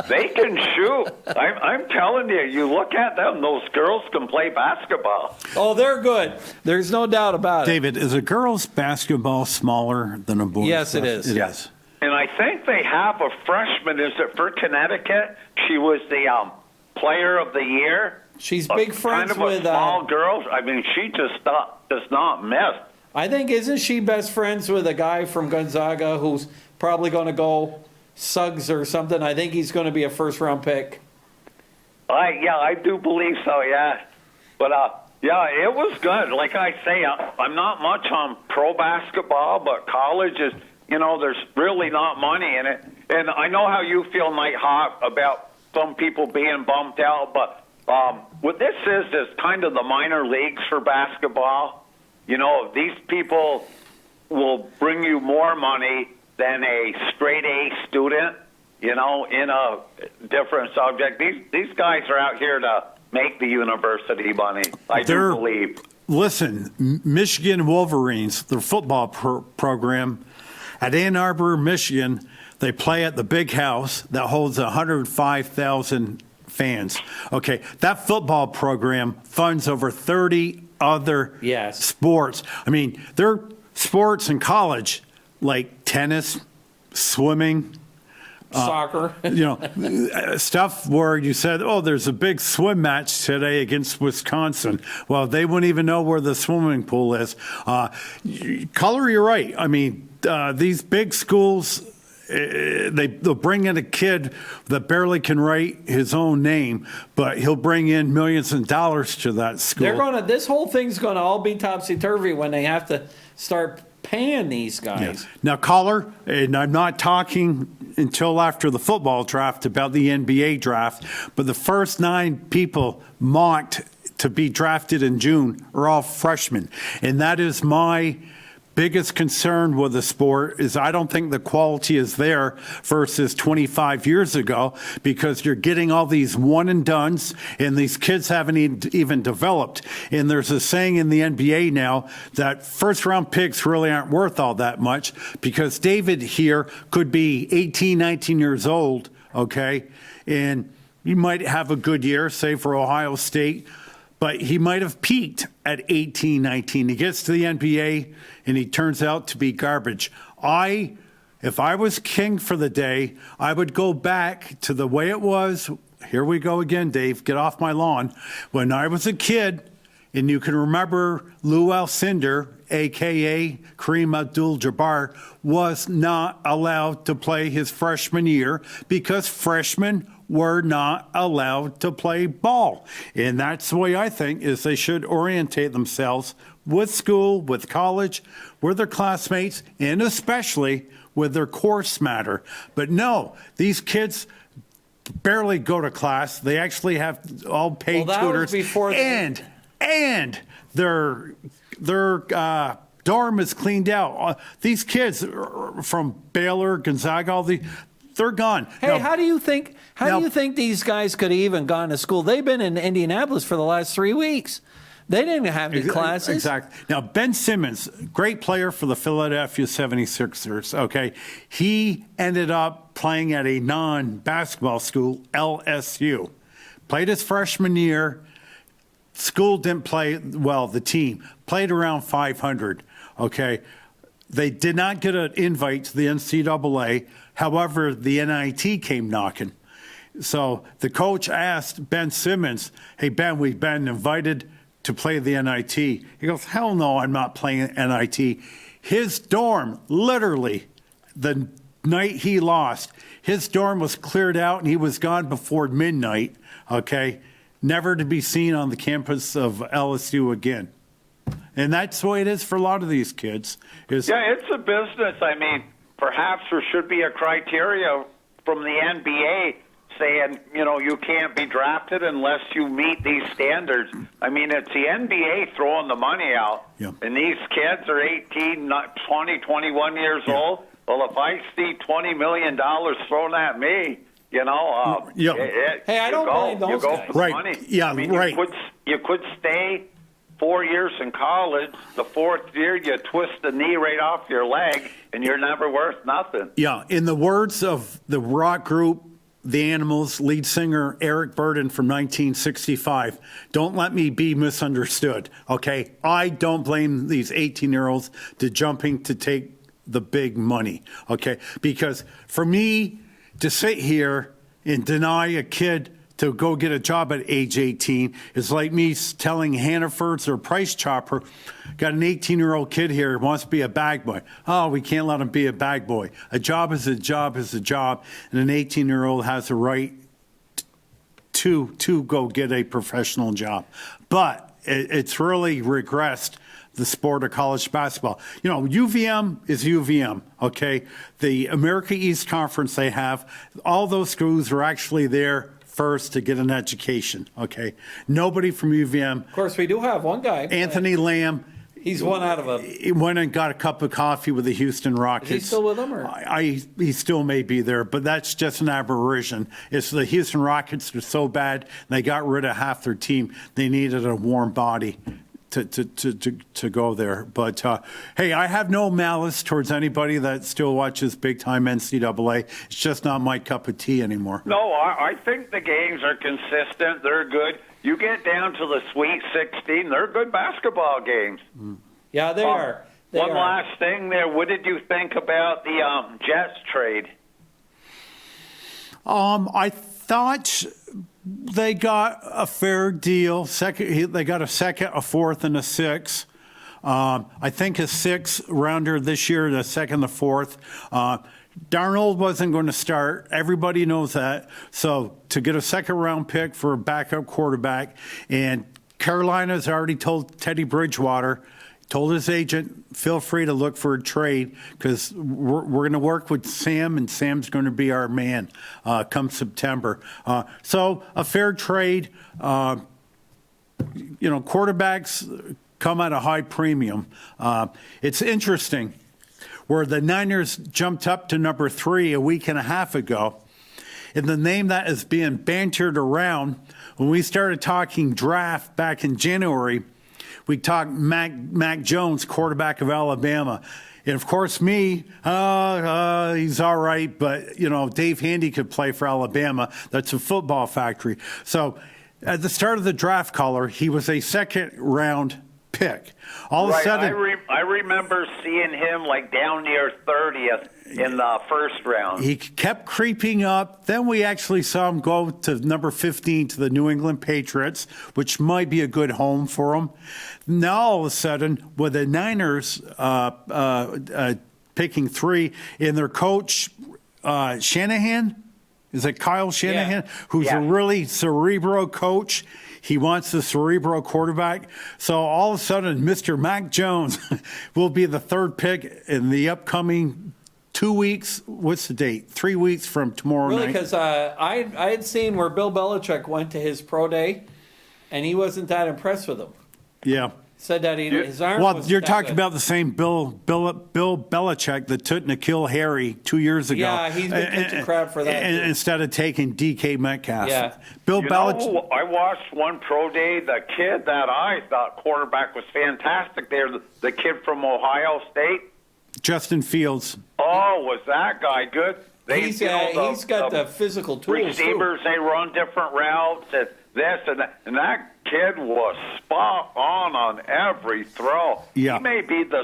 They can shoot. I'm telling you, you look at them, those girls can play basketball. Oh, they're good. There's no doubt about it. David, is a girls' basketball smaller than a boys'? Yes, it is. It is. And I think they have a freshman. Is it for Connecticut? She was the player of the year. She's big friends kind of a with small girl. I mean, she just does not miss. I think, isn't she best friends with a guy from Gonzaga who's probably going to go Suggs or something? I think he's going to be a first-round pick. I do believe so, yeah. But, it was good. Like I say, I'm not much on pro basketball, but college is, there's really not money in it. And I know how you feel, Nighthawk, about some people being bumped out, but what this is kind of the minor leagues for basketball. These people will bring you more money than a straight A student, in a different subject. These guys are out here to make the university money, I do believe. Listen, Michigan Wolverines, their football program, at Ann Arbor, Michigan, they play at the big house that holds 105,000 fans. Okay, that football program funds over 30 other sports. I mean, their sports in college, like tennis, swimming, soccer, stuff where you said, there's a big swim match today against Wisconsin. Well, they wouldn't even know where the swimming pool is. Color, you're right. I mean, these big schools, they'll bring in a kid that barely can write his own name, but he'll bring in millions of dollars to that school. This whole thing's going to all be topsy-turvy when they have to start paying these guys. Yeah. Now, caller, and I'm not talking until after the football draft about the NBA draft, but the first 9 people mocked to be drafted in June are all freshmen. And that is my biggest concern with the sport is I don't think the quality is there versus 25 years ago, because you're getting all these one and dones and these kids haven't even developed. And there's a saying in the NBA now that first round picks really aren't worth all that much, because David here could be 18, 19 years old, okay? And you might have a good year, say for Ohio State, but he might have peaked at 18, 19. He gets to the NBA and he turns out to be garbage. If I was king for the day, I would go back to the way it was. Here we go again, Dave, get off my lawn. When I was a kid, and you can remember Lou Alcindor, a.k.a. Kareem Abdul-Jabbar, was not allowed to play his freshman year because freshmen were not allowed to play ball. And that's the way I think is they should orientate themselves with school, with college, with their classmates, and especially with their course matter. But no, these kids barely go to class. They actually have all paid tutors. And their dorm is cleaned out. These kids from Baylor, Gonzaga, they're gone. Hey, now, how do you think these guys could have even gone to school? They've been in Indianapolis for the last 3 weeks. They didn't have any classes. Exactly. Now, Ben Simmons, great player for the Philadelphia 76ers, okay? He ended up playing at a non-basketball school, LSU. Played his freshman year. School didn't play well, the team. Played around 500, okay? They did not get an invite to the NCAA. However, the NIT came knocking. So the coach asked Ben Simmons, hey, Ben, we've been invited to play the NIT. He goes, hell no, I'm not playing NIT. His dorm, literally, the night he lost, his dorm was cleared out and he was gone before midnight, okay? Never to be seen on the campus of LSU again. And that's the way it is for a lot of these kids. Yeah, it's a business. I mean, perhaps there should be a criteria from the NBA saying, you can't be drafted unless you meet these standards. I mean, it's the NBA throwing the money out, and these kids are 18, 20, 21 years old. Well, if I see $20 million thrown at me, hey, I don't blame those guys. For the money. Yeah, I mean, right. You could stay 4 years in college. The fourth year, you twist the knee right off your leg, and you're never worth nothing. Yeah, in the words of the rock group The Animals lead singer Eric Burden from 1965, don't let me be misunderstood, okay? I don't blame these 18-year-olds to jumping to take the big money, okay? Because for me to sit here and deny a kid to go get a job at age 18 is like me telling Hannaford's or Price Chopper, got an 18-year-old kid here who wants to be a bag boy. Oh, we can't let him be a bag boy. A job is a job is a job, and an 18-year-old has a right to go get a professional job. But it's really regressed the sport of college basketball. UVM is UVM, okay? The America East Conference they have, all those schools are actually there first to get an education, okay? Nobody from UVM. Of course, we do have one guy. Anthony Lamb. He's one out of a... He went and got a cup of coffee with the Houston Rockets. Is he still with them? Or? He still may be there, but that's just an aberration. It's the Houston Rockets are so bad, they got rid of half their team. They needed a warm body to go there. But, hey, I have no malice towards anybody that still watches big-time NCAA. It's just not my cup of tea anymore. No, I think the games are consistent. They're good. You get down to the Sweet 16, they're good basketball games. Yeah, they are. One last thing there. What did you think about the Jets trade? I thought they got a fair deal. They got a second, a fourth, and a sixth. I think a sixth rounder this year, the second, the fourth. Darnold wasn't going to start. Everybody knows that. So to get a second-round pick for a backup quarterback, and Carolina's already told Teddy Bridgewater, told his agent, feel free to look for a trade because we're going to work with Sam, and Sam's going to be our man come September. So a fair trade. Quarterbacks come at a high premium. It's interesting where the Niners jumped up to number 3 a week and a half ago. And the name that is being bantered around, when we started talking draft back in January, we talked Mac Jones, quarterback of Alabama. And of course, me, he's all right, but, Dave Handy could play for Alabama. That's a football factory. So at the start of the draft caller, he was a second-round pick. All of a sudden, I remember seeing him like down near 30th in the first round. He kept creeping up. Then we actually saw him go to number 15 to the New England Patriots, which might be a good home for him. Now all of a sudden, with the Niners picking 3, and their coach Shanahan, is it Kyle Shanahan, who's a really cerebral coach? He wants the cerebral quarterback. So all of a sudden, Mr. Mac Jones will be the 3rd pick in the upcoming 2 weeks. What's the date? 3 weeks from tomorrow night. Really, because I had seen where Bill Belichick went to his pro day, and he wasn't that impressed with him. Yeah. Said that his arm Well, was you're that talking good. about the same Bill Belichick that took N'Keal Harry 2 years ago. Yeah, he's been kicked to crap for that, too. Instead of taking DK Metcalf. Yeah. Bill Belichick. I watched one pro day. The kid that I thought quarterback was fantastic there, the kid from Ohio State. Justin Fields. Oh, was that guy good? He's got the physical tools, receivers, too. they run different routes and this and that. And that kid was spot on every throw. Yeah. He may be the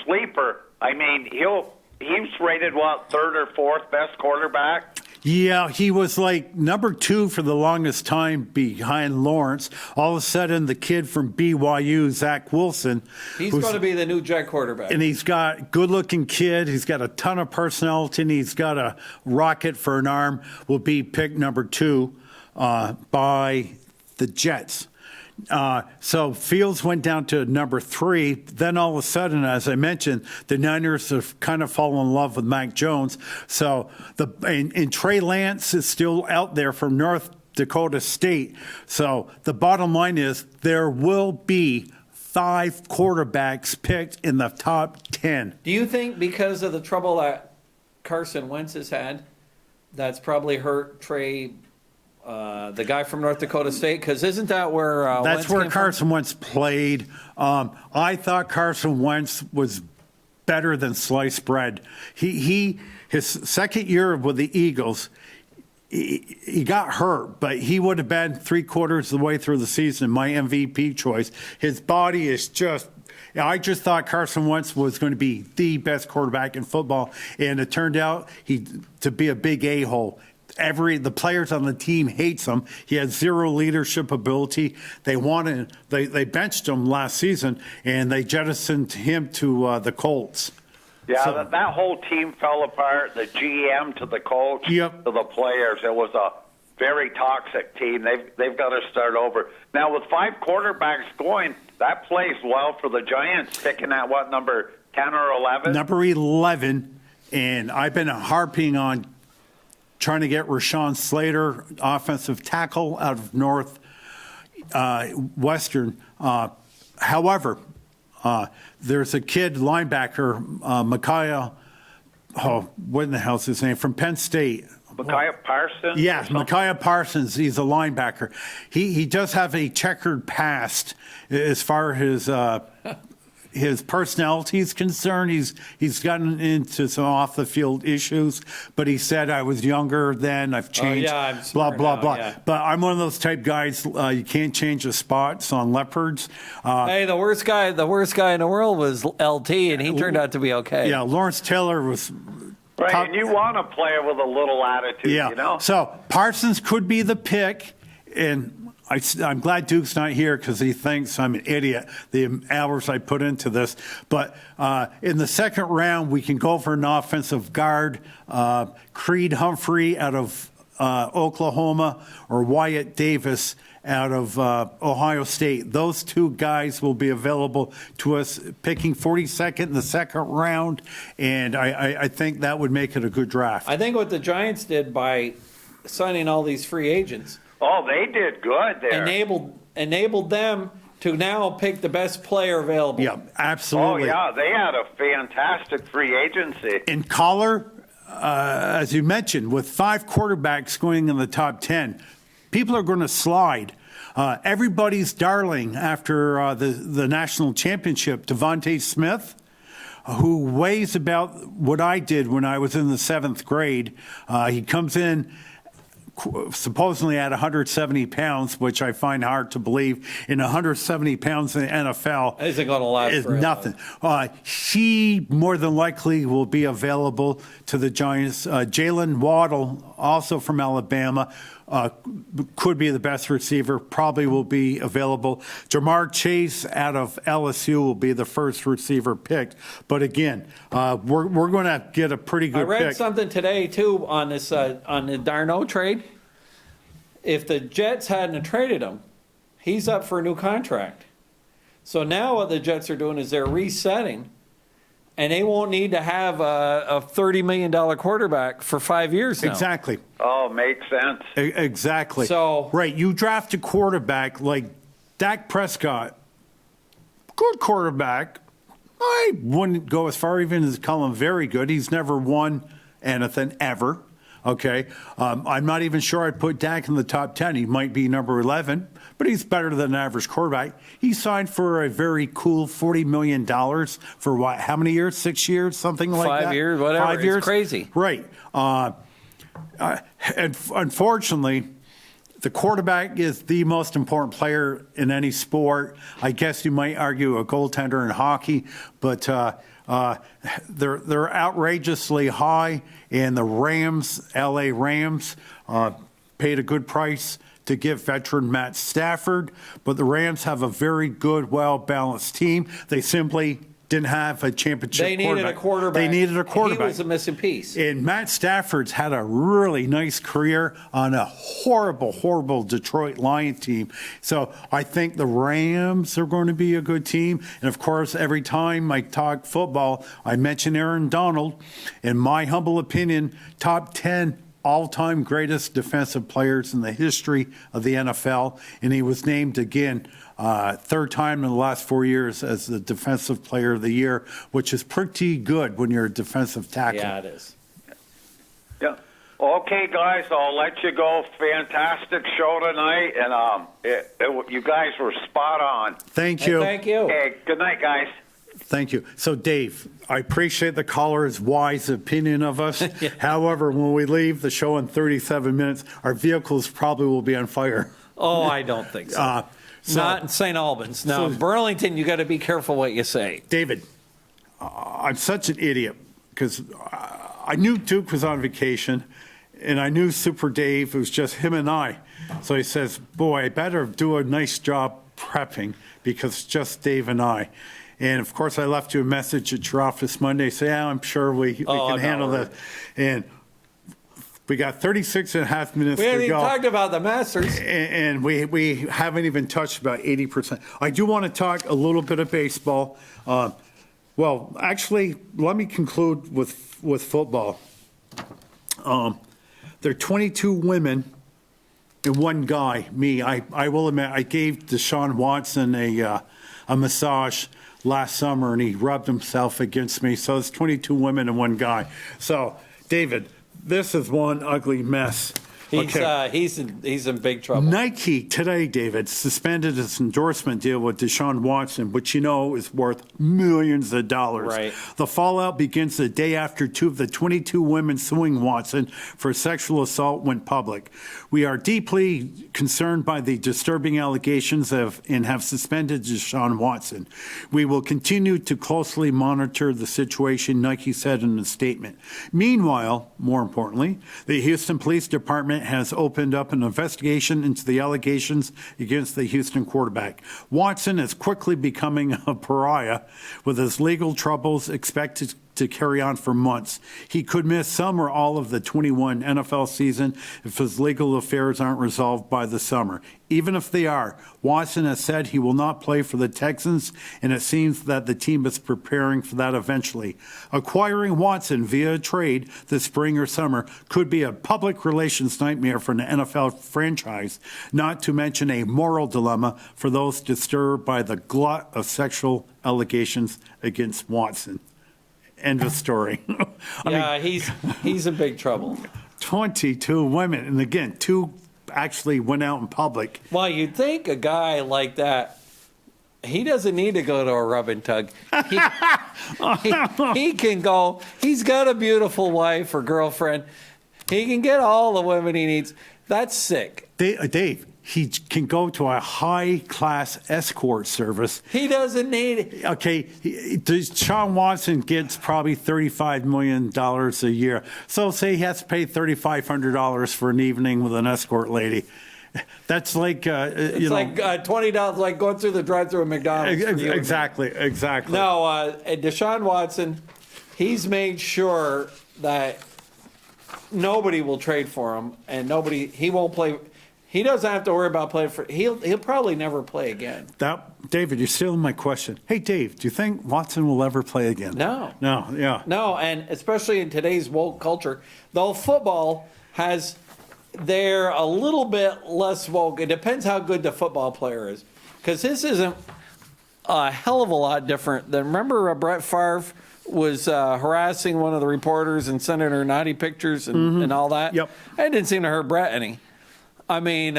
sleeper. I mean, he's rated, 3rd or 4th best quarterback? Yeah, he was like number 2 for the longest time behind Lawrence. All of a sudden, the kid from BYU, Zach Wilson. He's going to be the new Jet quarterback. And he's got good-looking kid. He's got a ton of personality, and he's got a rocket for an arm. Will be picked number 2 by the Jets. So Fields went down to number 3. Then all of a sudden, as I mentioned, the Niners have kind of fallen in love with Mac Jones. So and Trey Lance is still out there from North Dakota State. So the bottom line is there will be 5 quarterbacks picked in the top 10. Do you think because of the trouble that Carson Wentz has had, that's probably hurt Trey, the guy from North Dakota State? Because isn't that where That's Wentz where came Carson Wentz played. I thought Carson Wentz was better than sliced bread. His second year with the Eagles, he got hurt, but he would have been 3/4 of the way through the season, my MVP choice. His body is just. I just thought Carson Wentz was going to be the best quarterback in football, and it turned out to be a big a-hole. The players on the team hates him. He had 0 leadership ability. They benched him last season, and they jettisoned him to the Colts. Yeah, So- that whole team fell apart. The GM to the coach Yep. to the players. It was a very toxic team. They've got to start over. Now, with 5 quarterbacks going, that plays well for the Giants, picking at number 10 or 11? Number 11, and I've been harping on trying to get Rashawn Slater, offensive tackle out of Northwestern. However, there's a kid linebacker, Micaiah, what in the hell's his name, from Penn State. Micaiah Parsons? Yeah, Micaiah Parsons. He's a linebacker. He does have a checkered past as far as his personality is concerned. He's gotten into some off the field issues, but he said, I was younger then, I've changed, I'm blah, smart blah, now, blah. yeah. But I'm one of those type guys, you can't change the spots on leopards. Hey, the worst guy in the world was LT, and he turned out to be okay. Yeah, Lawrence Taylor was... Right, and you want to play with a little attitude, Yeah. you know? So Parsons could be the pick, and I'm glad Duke's not here because he thinks I'm an idiot, the hours I put into this. But in the second round, we can go for an offensive guard, Creed Humphrey out of Oklahoma, or Wyatt Davis out of Ohio State. Those 2 guys will be available to us, picking 42nd in the second round, and I think that would make it a good draft. I think what the Giants did by signing all these free agents Oh, they did good there. enabled them to now pick the best player available. Yeah, Oh, absolutely. yeah, they had a fantastic free agency. In collar, as you mentioned, with 5 quarterbacks going in the top 10, people are going to slide. Everybody's darling after the national championship, Devontae Smith, who weighs about what I did when I was in the 7th grade. He comes in supposedly at 170 pounds, which I find hard to believe. In 170 pounds in the NFL Isn't going to last is forever. nothing. He more than likely will be available to the Giants. Jalen Waddle, also from Alabama, could be the best receiver, probably will be available. Jamar Chase out of LSU will be the first receiver picked. But again, we're going to get a pretty good I read pick. something today too on this on the Darno trade. If the Jets hadn't traded him, he's up for a new contract. So now what the Jets are doing is they're resetting, and they won't need to have a $30 million quarterback for 5 years now. Exactly. Oh, makes sense. Exactly. So- right, you draft a quarterback like Dak Prescott, good quarterback. I wouldn't go as far even as call him very good. He's never won anything ever. Okay, I'm not even sure I'd put Dak in the top 10. He might be number 11, but he's better than an average quarterback. He signed for a very cool $40 million for what? How many years? 6 years? Something like 5 that? years, whatever. 5 It's years? crazy. Right. And unfortunately, the quarterback is the most important player in any sport. I guess you might argue a goaltender in hockey, but they're outrageously high, and the Rams, LA Rams, paid a good price to get veteran Matt Stafford, but the Rams have a very good, well-balanced team. They simply didn't have a championship They needed a quarterback. They needed a quarterback. He was a missing piece. And Matt Stafford's had a really nice career on a horrible, horrible Detroit Lion team. So I think the Rams are going to be a good team. And of course, every time I talk football, I mention Aaron Donald. In my humble opinion, top 10 all-time greatest defensive players in the history of the NFL. And he was named again 3rd time in the last 4 years as the Defensive Player of the Year, which is pretty good when you're a defensive tackle. Yeah, it is. Yeah. Okay, guys, I'll let you go. Fantastic show tonight, and you guys were spot on. Thank you. Thank you. Okay, good night, guys. Thank you. So, Dave, I appreciate the caller's wise opinion of us. However, when we leave the show in 37 minutes, our vehicles probably will be on fire. Oh, I don't think so. Not in St. Albans. Now, in Burlington, you got to be careful what you say. David, I'm such an idiot because I knew Duke was on vacation, and I knew Super Dave. It was just him and I. So he says, boy, I better do a nice job prepping because it's just Dave and I. And, of course, I left you a message at your office Monday saying, yeah, I'm sure we can handle that. And we got 36 and a half minutes We to haven't go. even talked about the Masters. And we haven't even touched about 80%. I do want to talk a little bit of baseball. Well, actually, let me conclude with football. There are 22 women and one guy, me. I will admit, I gave Deshaun Watson a massage last summer, and he rubbed himself against me. So it's 22 women and one guy. So, David, this is one ugly mess. He's in big trouble. Nike today, David, suspended its endorsement deal with Deshaun Watson, which you know is worth millions of dollars. Right. The fallout begins the day after 2 of the 22 women suing Watson for sexual assault went public. We are deeply concerned by the disturbing allegations and have suspended Deshaun Watson. We will continue to closely monitor the situation, Nike said in a statement. Meanwhile, more importantly, the Houston Police Department has opened up an investigation into the allegations against the Houston quarterback. Watson is quickly becoming a pariah, with his legal troubles expected to to carry on for months. He could miss some or all of the 21 NFL season if his legal affairs aren't resolved by the summer. Even if they are, Watson has said he will not play for the Texans, and it seems that the team is preparing for that eventually. Acquiring Watson via trade this spring or summer could be a public relations nightmare for an NFL franchise, not to mention a moral dilemma for those disturbed by the glut of sexual allegations against Watson. End of story. He's in big trouble. 22 women, and again, 2 actually went out in public. Well, you'd think a guy like that, he doesn't need to go to a rub and tug. He can go. He's got a beautiful wife or girlfriend. He can get all the women he needs. That's sick. Dave, he can go to a high-class escort service. He doesn't need it. Okay, Sean Watson gets probably $35 million a year. So say he has to pay $3,500 for an evening with an escort lady. That's like, It's like $20, like going through the drive-through at McDonald's. Exactly. No, Deshaun Watson, he's made sure that nobody will trade for him, and he won't play. He doesn't have to worry about playing for. He'll probably never play again. David, you're stealing my question. Hey, Dave, do you think Watson will ever play again? No. Yeah. No, and especially in today's woke culture, though football they're a little bit less woke. It depends how good the football player is, because this isn't a hell of a lot different than, remember Brett Favre was harassing one of the reporters and sending her naughty pictures and all that? Yep. I didn't seem to hurt Brett any. I mean,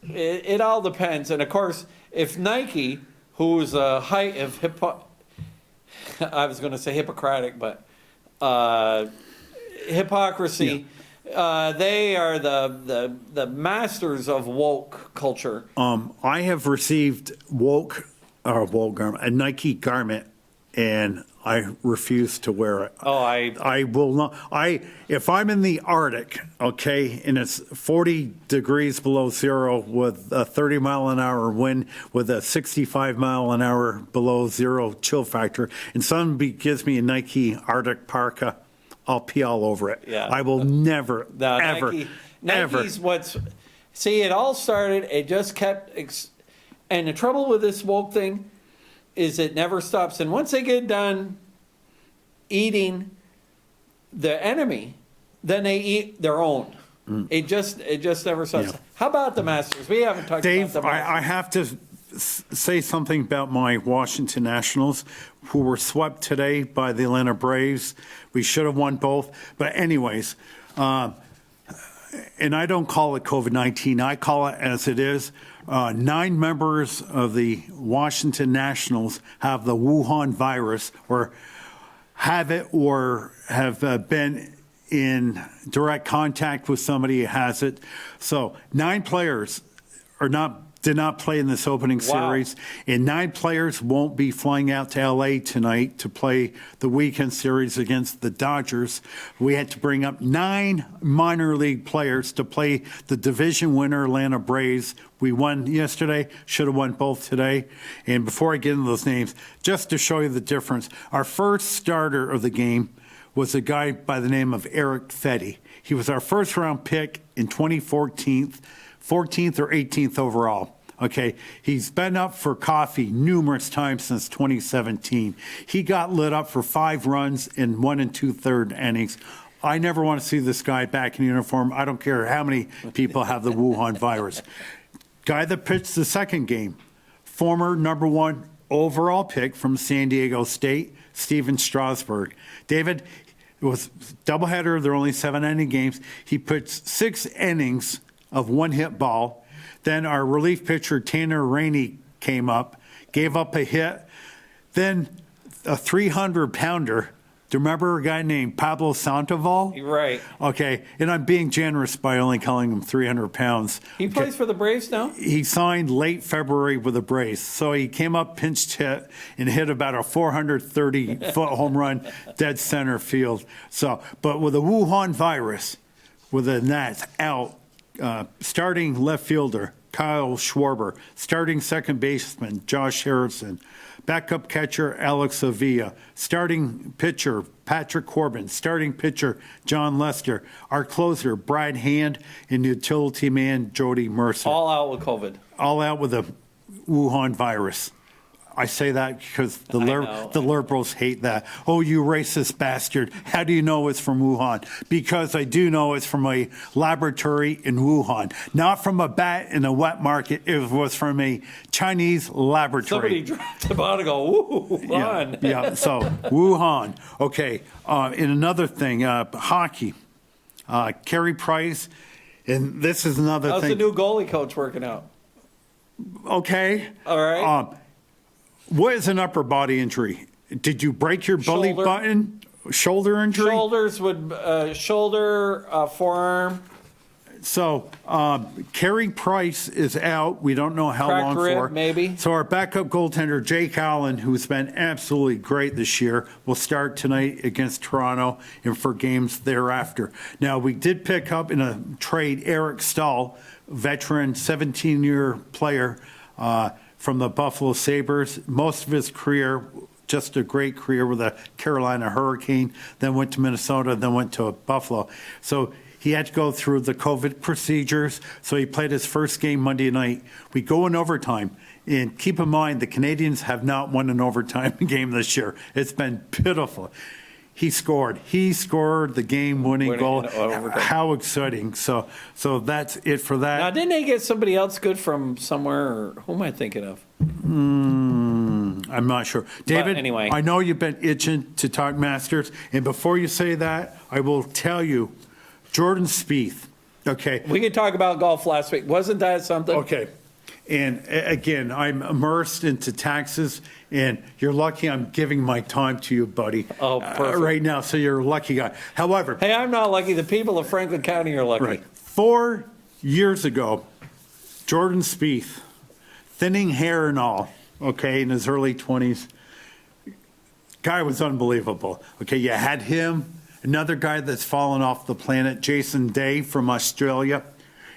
it all depends. And, of course, if Nike, who's a height of I was going to say Hippocratic, but hypocrisy, they are the masters of woke culture. I have received a Nike garment, and I refuse to wear it. Oh, I will not. If I'm in the Arctic, okay, and it's 40 degrees below zero with a 30-mile-an-hour wind with a 65-mile-an-hour below zero chill factor, and somebody gives me a Nike Arctic parka, I'll pee all over it. Yeah. I will never, ever. Nike's it all started, it just kept, and the trouble with this woke thing is it never stops. And once they get done eating the enemy, then they eat their own. It just never stops. Yeah. How about the Masters? We haven't talked Dave, about the Masters. I have to say something about my Washington Nationals, who were swept today by the Atlanta Braves. We should have won both. But anyways, and I don't call it COVID-19. I call it as it is. 9 members of the Washington Nationals have the Wuhan virus, or have it, or have been in direct contact with somebody who has it. So 9 players did not play in this opening series, and 9 players won't be flying out to L.A. tonight to play the weekend series against the Dodgers. We had to bring up 9 minor league players to play the division winner Atlanta Braves. We won yesterday, should have won both today. And before I get into those names, just to show you the difference, our first starter of the game was a guy by the name of Eric Fetty. He was our first round pick in 2014, 14th or 18th overall. Okay, he's been up for coffee numerous times since 2017. He got lit up for 5 runs in 1 2/3 innings. I never want to see this guy back in uniform. I don't care how many people have the Wuhan virus. Guy that pitched the second game, former number 1 overall pick from San Diego State, Steven Strasburg. David, it was doubleheader. There are only 7-inning games. He pitched 6 innings of 1-hit ball. Then our relief pitcher, Tanner Rainey, came up, gave up a hit. Then a 300-pounder. Do you remember a guy named Pablo Sandoval? Right. Okay, and I'm being generous by only calling him 300 pounds. He plays for the Braves now? He signed late February with the Braves. So he came up, pinched hit, and hit about a 430-foot home run dead center field. So, but with the Wuhan virus, with the Nats out, starting left fielder Kyle Schwarber, starting second baseman Josh Harrison, backup catcher Alex Avila, starting pitcher Patrick Corbin, starting pitcher John Lester, our closer Brad Hand, and utility man Jody Mercer. All out with COVID. All out with the Wuhan virus. I say that because the liberals hate that. Oh, you racist bastard. How do you know it's from Wuhan? Because I do know it's from a laboratory in Wuhan. Not from a bat in a wet market. It was from a Chinese laboratory. Somebody dropped the ball and go, Wuhan. Yeah, so Wuhan. Okay, and another thing, hockey. Carey Price, and this is another How's thing. the new goalie coach working out? Okay. All right. What is an upper body injury? Did you break your belly Shoulder. button? Shoulder injury? Shoulders would, shoulder, forearm. So, Carey Price is out. We don't know how Cracked long rib, for. maybe. So our backup goaltender, Jake Allen, who's been absolutely great this year, will start tonight against Toronto and for games thereafter. Now, we did pick up in a trade Eric Stahl, veteran 17-year player from the Buffalo Sabres. Most of his career, just a great career with the Carolina Hurricane, then went to Minnesota, then went to Buffalo. So he had to go through the COVID procedures, so he played his first game Monday night. We go in overtime, and keep in mind, the Canadians have not won an overtime game this year. It's been pitiful. He scored. He scored the game-winning goal. How exciting. So that's it for that. Now, didn't they get somebody else good from somewhere? Or who am I thinking of? I'm not sure. David, anyway. I know you've been itching to talk Masters, and before you say that, I will tell you, Jordan Spieth, okay? We could talk about golf last week. Wasn't that something? Okay. And again, I'm immersed into taxes, and you're lucky I'm giving my time to you, buddy. Oh, perfect. Right now, so you're a lucky guy. However, Hey, I'm not lucky. The people of Franklin County are lucky. right, 4 years ago, Jordan Spieth, thinning hair and all, okay, in his early 20s, guy was unbelievable. Okay, you had him, another guy that's fallen off the planet, Jason Day from Australia,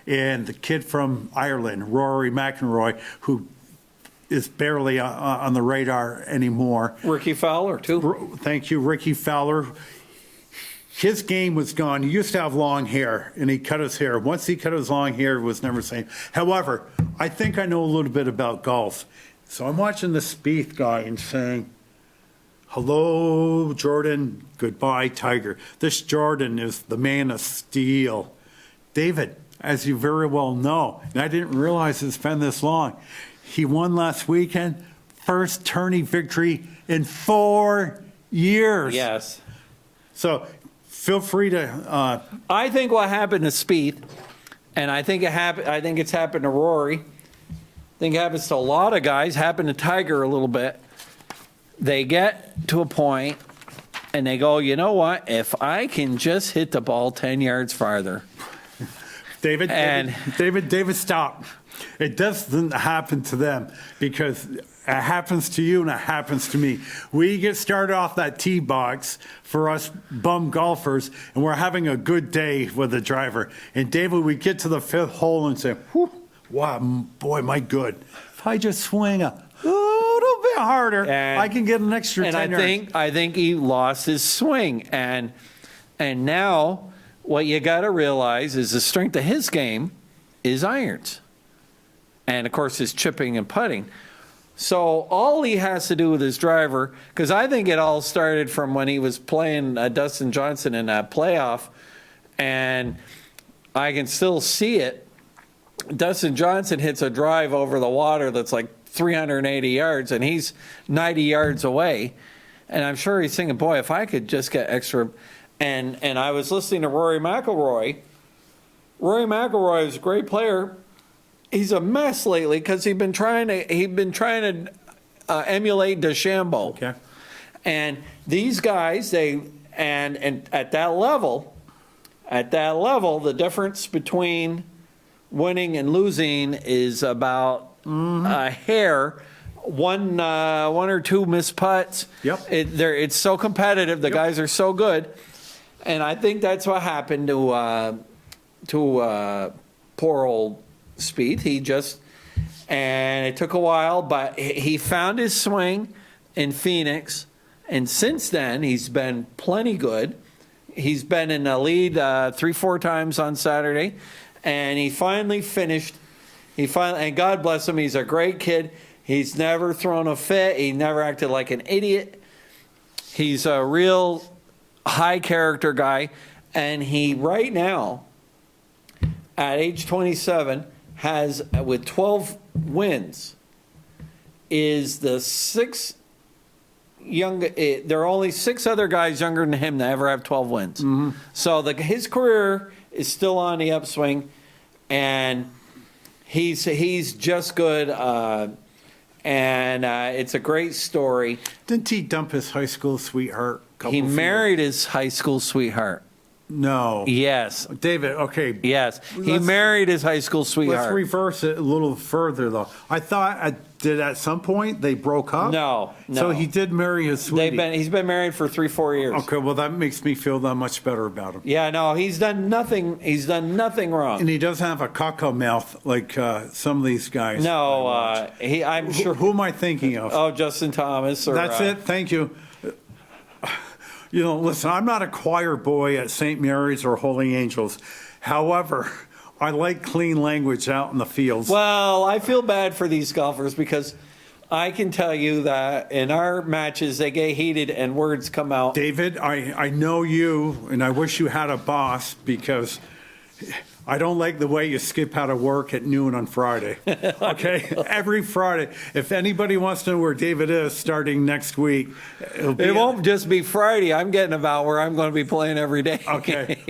and the kid from Ireland, Rory McIlroy, who is barely on the radar anymore. Ricky Fowler, too. Thank you, Ricky Fowler. His game was gone. He used to have long hair, and he cut his hair. Once he cut his long hair, it was never the same. However, I think I know a little bit about golf. So I'm watching the Spieth guy and saying, hello, Jordan, goodbye, Tiger. This Jordan is the man of steel. David, as you very well know, and I didn't realize it's been this long, he won last weekend, first tourney victory in 4 years. Yes. So feel free to. I think what happened to Spieth, and I think it's happened to Rory. I think it happens to a lot of guys. Happened to Tiger a little bit. They get to a point, and they go, you know what? If I can just hit the ball 10 yards farther. David, stop. It doesn't happen to them because it happens to you and it happens to me. We get started off that tee box for us bum golfers, and we're having a good day with the driver. And David, we get to the fifth hole and say, whew, wow, boy, am I good. If I just swing a little bit harder, I can get an extra 10 yards. And I think he lost his swing. And now what you got to realize is the strength of his game is irons. And, of course, his chipping and putting. So all he has to do with his driver, because I think it all started from when he was playing Dustin Johnson in that playoff, and I can still see it. Dustin Johnson hits a drive over the water that's like 380 yards, and he's 90 yards away. And I'm sure he's thinking, boy, if I could just get extra. And I was listening to Rory McIlroy. Rory McIlroy is a great player. He's a mess lately because he's been trying to emulate DeChambeau. Okay. And these guys, and at that level, the difference between winning and losing is about a hair. One or two missed putts. Yep. It's so competitive. The guys are so good, and I think that's what happened to poor old Spieth. And it took a while, but he found his swing in Phoenix. And since then, he's been plenty good. He's been in the lead 3-4 times on Saturday. And he finally finished. And God bless him, he's a great kid. He's never thrown a fit. He never acted like an idiot. He's a real high character guy. And he, right now, at age 27, has, with 12 wins, is the sixth there are only 6 other guys younger than him that ever have 12 wins. Mm-hmm. So his career is still on the upswing, and he's just good. And it's a great story. Didn't he dump his high school sweetheart? He married his high school sweetheart. No. Yes. David, okay. Yes. He married his high school sweetheart. Let's reverse it a little further, though. I thought at some point they broke up? No. So he did marry his sweetie. He's been married for 3-4 years. Okay, well, that makes me feel that much better about him. Yeah, no, he's done nothing wrong. And he doesn't have a caca mouth like some of these guys. No, I'm sure. Who am I thinking of? Oh, Justin Thomas. That's it. Thank you. Listen, I'm not a choir boy at St. Mary's or Holy Angels. However, I like clean language out in the fields. Well, I feel bad for these golfers because I can tell you that in our matches, they get heated and words come out. David, I know you, and I wish you had a boss because I don't like the way you skip out of work at noon on Friday. Okay? Every Friday. If anybody wants to know where David is starting next week, it won't just be Friday. I'm getting about where I'm going to be playing every day. Okay.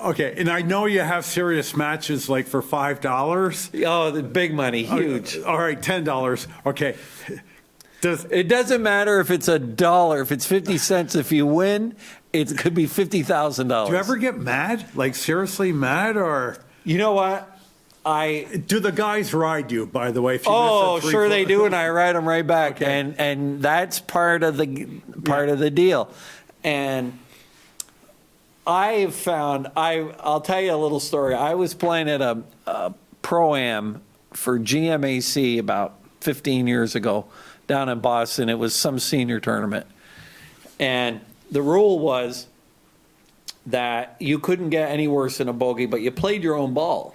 Okay. And I know you have serious matches like for $5. Oh, the big money. Huge. All right. $10. Okay. It doesn't matter if it's $1, if it's 50 cents. If you win, it could be $50,000. Do you ever get mad? Like seriously mad, or you know what? Do the guys ride you? By the way, if you sure they do, and I ride them right back, okay. and that's part of the deal. And I have found I'll tell you a little story. I was playing at a pro-am for GMAC about 15 years ago down in Boston. It was some senior tournament. And the rule was that you couldn't get any worse than a bogey, but you played your own ball.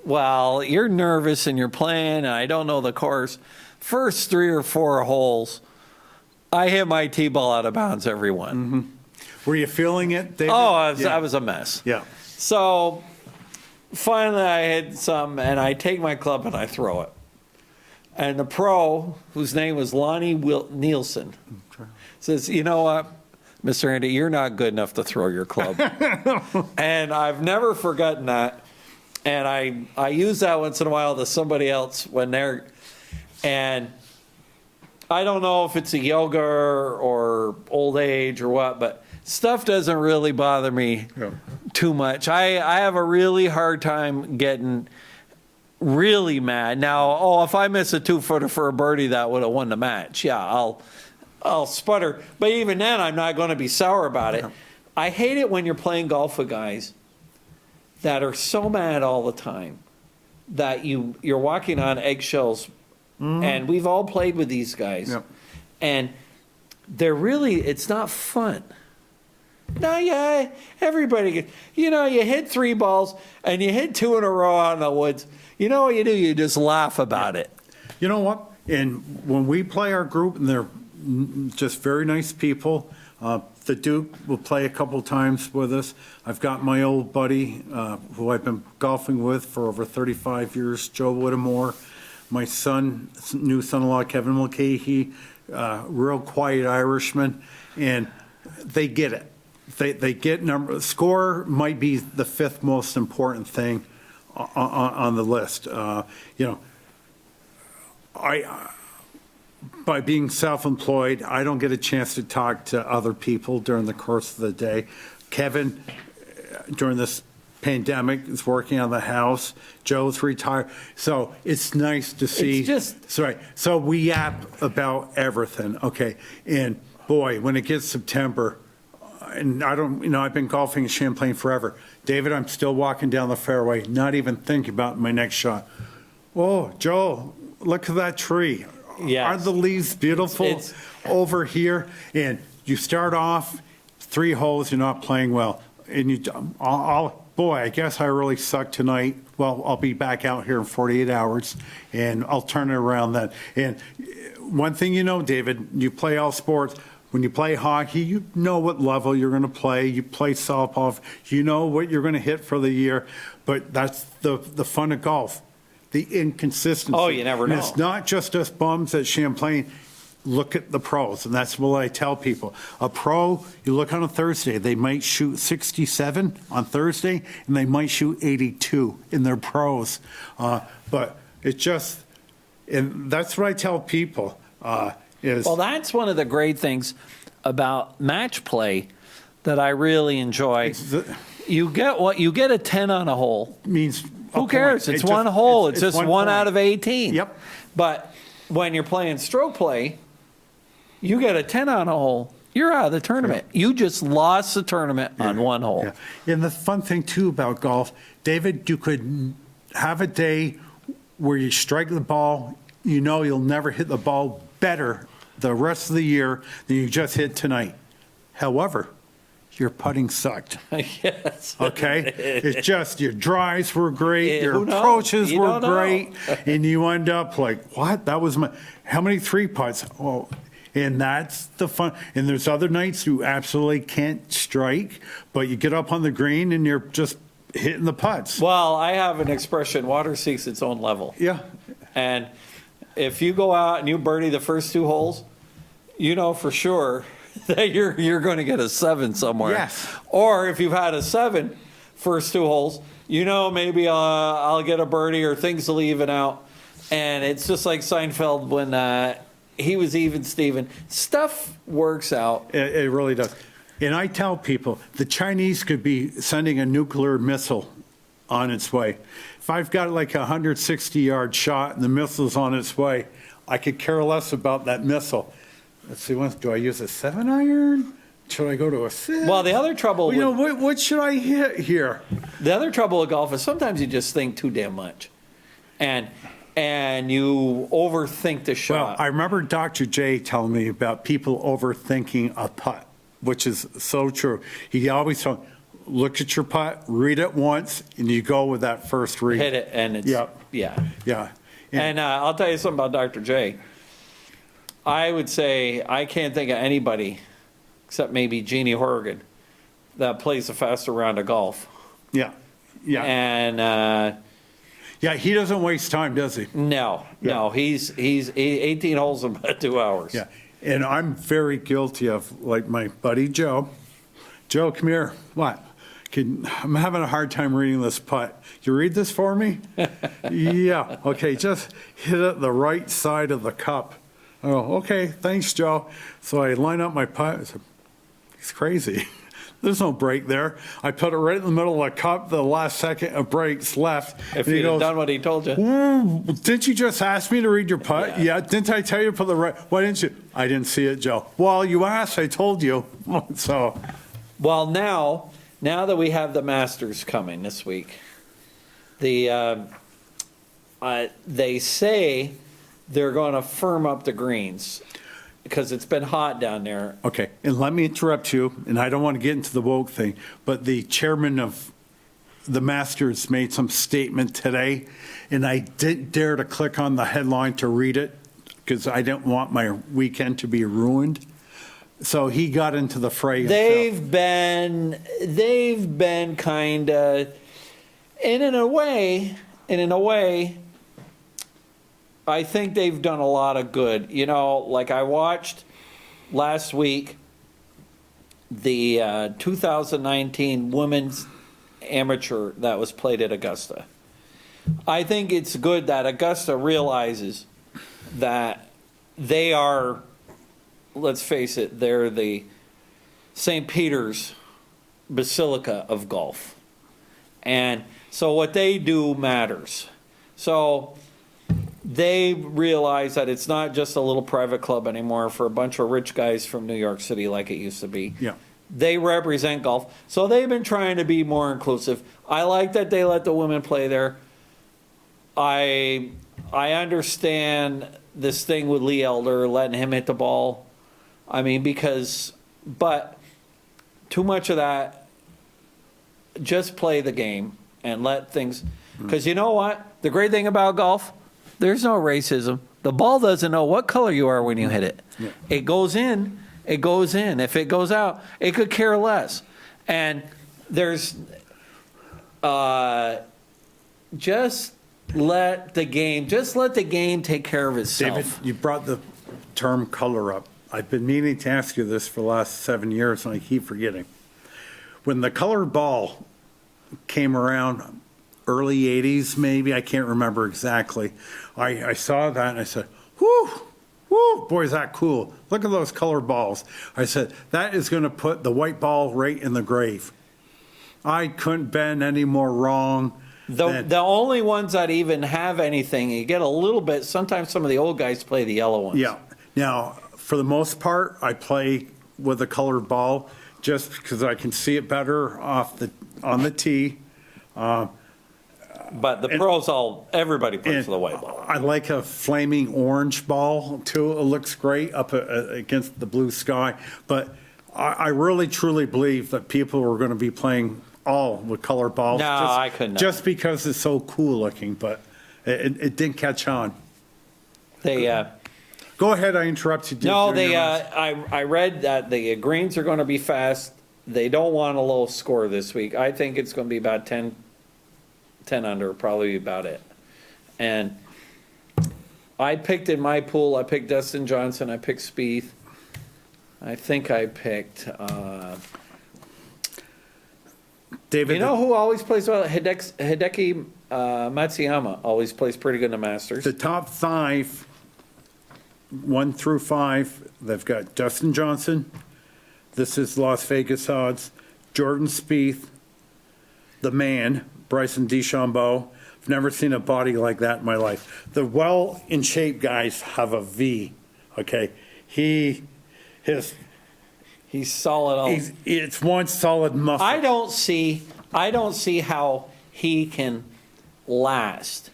Well, you're nervous and you're playing, and I don't know the course. First 3 or 4 holes, I hit my tee ball out of bounds every one. Mm-hmm. Were you feeling it, David? Oh, I was a mess. Yeah. So finally I hit some, and I take my club and I throw it. And the pro, whose name was Lonnie Nielsen, says, you know what, Mr. Andy, you're not good enough to throw your club. And I've never forgotten that. And I use that once in a while to somebody else when they're, and I don't know if it's a yoga or old age or what, but stuff doesn't really bother me too much. I have a really hard time getting really mad. Now, if I miss a 2-footer for a birdie that would have won the match, yeah, I'll sputter. But even then, I'm not going to be sour about it. I hate it when you're playing golf with guys that are so mad all the time that you're walking on eggshells. Mm-hmm. And we've all played with these guys. Yep. And it's not fun. No, yeah, everybody, you hit 3 balls and you hit 2 in a row out in the woods. You know what you do? You just laugh about it. You know what? And when we play our group, and they're just very nice people, the Duke will play a couple times with us. I've got my old buddy who I've been golfing with for over 35 years, Joe Whittemore. My new son-in-law, Kevin Mulcahy, real quiet Irishman, and they get it. They get score might be the 5th most important thing on the list. By being self-employed, I don't get a chance to talk to other people during the course of the day. Kevin, during this pandemic, is working on the house. Joe's retired. So it's nice to see. So we yap about everything. Okay. And boy, when it gets September, and I don't, I've been golfing in Champlain forever. David, I'm still walking down the fairway, not even thinking about my next shot. Oh, Joe, look at that tree. Yes. Aren't the leaves beautiful It's- over here? And you start off 3 holes, you're not playing well. And boy, I guess I really suck tonight. Well, I'll be back out here in 48 hours, and I'll turn it around then. And one thing David, you play all sports. When you play hockey, you know what level you're going to play. You play softball, you know what you're going to hit for the year. But that's the fun of golf, the inconsistency. Oh, you never know. And it's not just us bums at Champlain. Look at the pros, and that's what I tell people. A pro, you look on a Thursday, they might shoot 67 on Thursday, and they might shoot 82 in their pros. But it just, and that's what I tell people is. Well, that's one of the great things about match play that I really enjoy. You get a 10 on a hole. Means Who cares? It's one hole. It's just one out of 18. Yep. But when you're playing stroke play, you get a 10 on a hole, you're out of the tournament. You just lost the tournament on one hole. Yeah. And the fun thing, too, about golf, David, you could have a day where you strike the ball, you'll never hit the ball better the rest of the year than you just hit tonight. However, your putting sucked. Yes. Okay? It's just your drives were great, Yeah, your who knows? approaches You were don't know. great, and you end up like, what? That was how many 3 putts? Oh, and that's the fun. And there's other nights you absolutely can't strike, but you get up on the green and you're just hitting the putts. Well, I have an expression, water seeks its own level. Yeah. And if you go out and you birdie the first 2 holes, you know for sure that you're going to get a 7 somewhere. Yes. Or if you've had a 7 first 2 holes, maybe I'll get a birdie or things will even out. And it's just like Seinfeld when he was even Steven. Stuff works out. It really does. And I tell people the Chinese could be sending a nuclear missile on its way. If I've got like a 160-yard shot and the missile's on its way, I could care less about that missile. Let's see, do I use a 7-iron? Should I go to a 6? Well, the other trouble what should I hit here? The other trouble with golf is sometimes you just think too damn much. And you overthink the Well, shot. I remember Dr. J telling me about people overthinking a putt, which is so true. He always told me, look at your putt, read it once, and you go with that first read. Hit it, and it's, Yep. yeah. Yeah. And I'll tell you something about Dr. J. I would say I can't think of anybody, except maybe Jeannie Horrigan, that plays a faster round of golf. Yeah. Yeah. And Yeah, he doesn't waste time, does he? no, he's 18 holes in about 2 hours. Yeah. And I'm very guilty of, like my buddy Joe. Joe, come here. What? I'm having a hard time reading this putt. You read this for me? Yeah. Okay, just hit it the right side of the cup. Oh, okay. Thanks, Joe. So I line up my putt. I said, he's crazy. There's no break there. I put it right in the middle of the cup. The last second of breaks left. If And he you'd have goes, done what he told you. didn't you just ask me to read your putt? Yeah. Yeah. Didn't I tell you to put the right? Why didn't you? I didn't see it, Joe. Well, you asked. I told you. So, Well, now that we have the Masters coming this week, they say they're going to firm up the greens because it's been hot down there. okay. And let me interrupt you. And I don't want to get into the woke thing, but the chairman of the Masters made some statement today, and I didn't dare to click on the headline to read it because I didn't want my weekend to be ruined. So he got into the fray himself. They've been kind of, and in a way, I think they've done a lot of good. Like I watched last week the 2019 Women's Amateur that was played at Augusta. I think it's good that Augusta realizes that they are, let's face it, they're the St. Peter's Basilica of golf. And so what they do matters. So they realize that it's not just a little private club anymore for a bunch of rich guys from New York City like it used to be. Yeah. They represent golf. So they've been trying to be more inclusive. I like that they let the women play there. I understand this thing with Lee Elder, letting him hit the ball. I mean, but too much of that, just play the game and let things, because you know what? The great thing about golf, there's no racism. The ball doesn't know what color you are when you hit it. Yeah. It goes in, it goes in. If it goes out, it could care less. And there's, just let the game take care of itself. David, you brought the term color up. I've been meaning to ask you this for the last 7 years, and I keep forgetting. When the colored ball came around, early 80s maybe, I can't remember exactly, I saw that and I said, whoo, boy, is that cool. Look at those colored balls. I said, that is going to put the white ball right in the grave. I couldn't been any more wrong. The only ones that even have anything, you get a little bit, sometimes some of the old guys play the yellow ones. Yeah. Now, for the most part, I play with a colored ball just because I can see it better on the tee. But the pros, everybody plays with a white ball. I like a flaming orange ball too. It looks great up against the blue sky. But I really truly believe that people are going to be playing all with colored balls. No, I couldn't. Just because it's so cool looking, but it didn't catch on. Go ahead, I interrupted you. No, I read that the greens are going to be fast. They don't want a low score this week. I think it's going to be about 10 under, probably about it. And I picked in my pool, I picked Dustin Johnson, I picked Spieth. I think I picked, David, you know who always plays well? Hideki Matsuyama always plays pretty good in the Masters. the top 5, 1 through 5, they've got Dustin Johnson. This is Las Vegas odds. Jordan Spieth, the man, Bryson DeChambeau. I've never seen a body like that in my life. The well-in-shape guys have a V, okay? He's solid. it's one solid muscle. I don't see how he can last.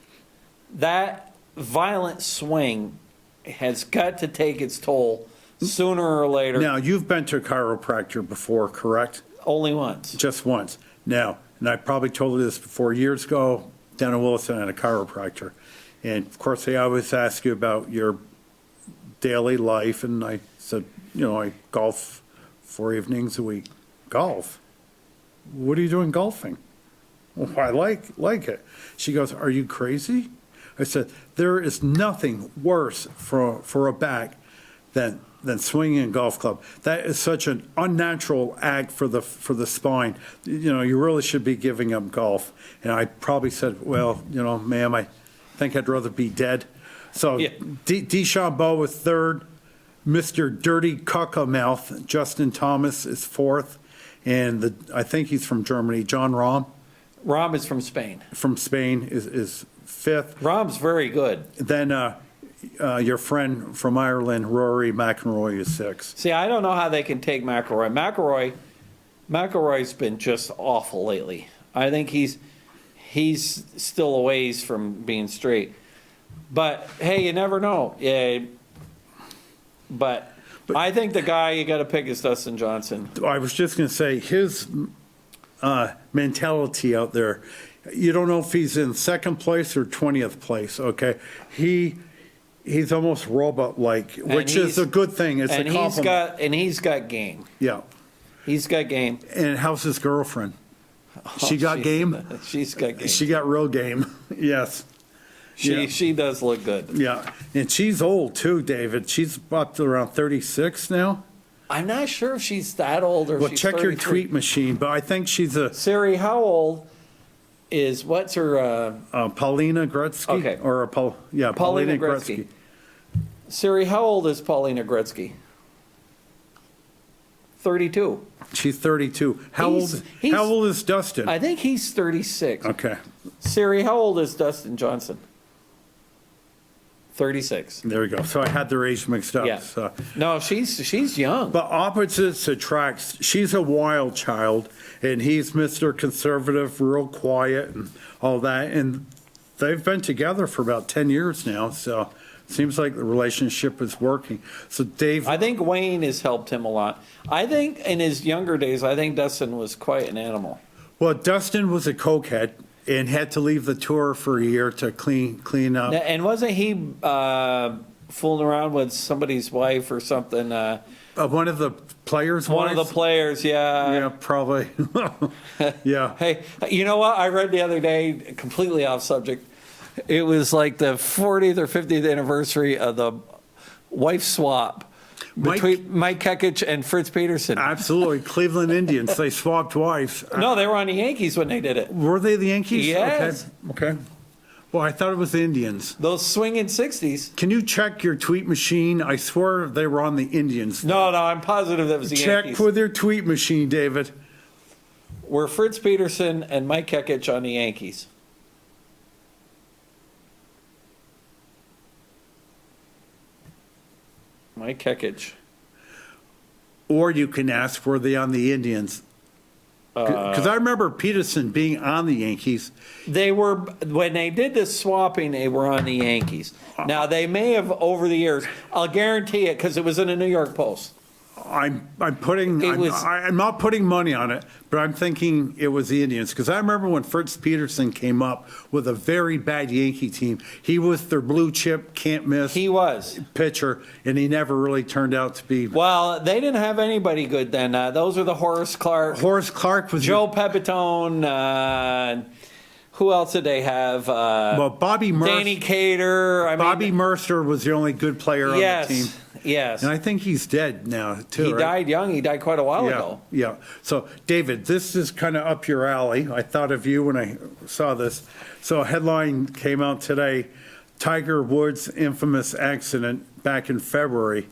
That violent swing has got to take its toll sooner or later. Now, you've been to a chiropractor before, correct? Only once. Just once. Now, and I probably told you this before, years ago, down in Wilson, I had a chiropractor. And of course, they always ask you about your daily life. And I said, I golf 4 evenings a week. Golf? What are you doing golfing? Well, I like it. She goes, are you crazy? I said, there is nothing worse for a back than swinging a golf club. That is such an unnatural act for the spine. You really should be giving up golf. And I probably said, well, ma'am, I think I'd rather be dead. So Yeah. DeChambeau was 3rd. Mr. Dirty Cockamouth, Justin Thomas, is 4th. And I think he's from Germany. John Rahm Rahm is from Spain. is 5th. Rahm's very good. Then your friend from Ireland, Rory McIlroy, is 6th. See, I don't know how they can take McIlroy. McIlroy's been just awful lately. I think he's still a ways from being straight. But hey, you never know. Yeah. But I think the guy you got to pick is Dustin Johnson. I was just going to say his mentality out there. You don't know if he's in 2nd place or 20th place. Okay, he's almost robot-like, which is a good thing. It's a compliment. He's got game. Yeah, He's got game. and how's his girlfriend? She got game. She's got game. She got real game. Yes. Yeah. She does look good. Yeah, and she's old too, David. She's up to around 36 now. I'm not sure if she's that old or Well, she's check your 33. tweet machine, but I think she's a Siri, how old is what's her? Paulina Gretzky. Okay. Or a Paulina Gretzky. Siri, how old is Paulina Gretzky? 32. She's 32. How He's- old is Dustin? I think he's 36. Okay. Siri, how old is Dustin Johnson? 36. There we go. So I had their age mixed up. Yeah. So. No, she's young. But opposites attract. She's a wild child, and he's Mr. Conservative, real quiet, and all that. And they've been together for about 10 years now, so it seems like the relationship is working. So Dave, I think Wayne has helped him a lot. I think in his younger days, I think Dustin was quite an animal. well, Dustin was a cokehead and had to leave the tour for a year to clean up. And wasn't he fooling around with somebody's wife or something? One of the players' One of wives? the players, yeah. Yeah, probably. Yeah. Hey, you know what? I read the other day, completely off subject. It was like the 40th or 50th anniversary of the wife swap between Mike Kekich and Fritz Peterson. Absolutely. Cleveland Indians, they swapped wives. No, they were on the Yankees when they did it. Were they the Yankees? Yes. Okay. Well, I thought it was the Indians. Those swinging 60s. Can you check your tweet machine? I swear they were on the Indians. No, I'm positive that was the Check Yankees. with your tweet machine, David. Were Fritz Peterson and Mike Kekich on the Yankees? Mike Kekich. Or you can ask, were they on the Indians? Because I remember Peterson being on the Yankees. They were, when they did this swapping, they were on the Yankees. Now, they may have over the years, I'll guarantee it because it was in the New York Post. I'm putting. It was- I'm not putting money on it, but I'm thinking it was the Indians because I remember when Fritz Peterson came up with a very bad Yankee team. He was their blue chip, can't miss He was. pitcher, and he never really turned out to be. Well, they didn't have anybody good then. Those are the Horace Clark, Horace Clark was Joe Pepitone. Who else did they have? well, Bobby Mercer. Danny Cater. Bobby Mercer was the only good player on the team. Yes. And I think he's dead now, too. He right? died young. He died quite a while ago. Yeah. So, David, this is kind of up your alley. I thought of you when I saw this. So, a headline came out today: Tiger Woods' infamous accident back in February.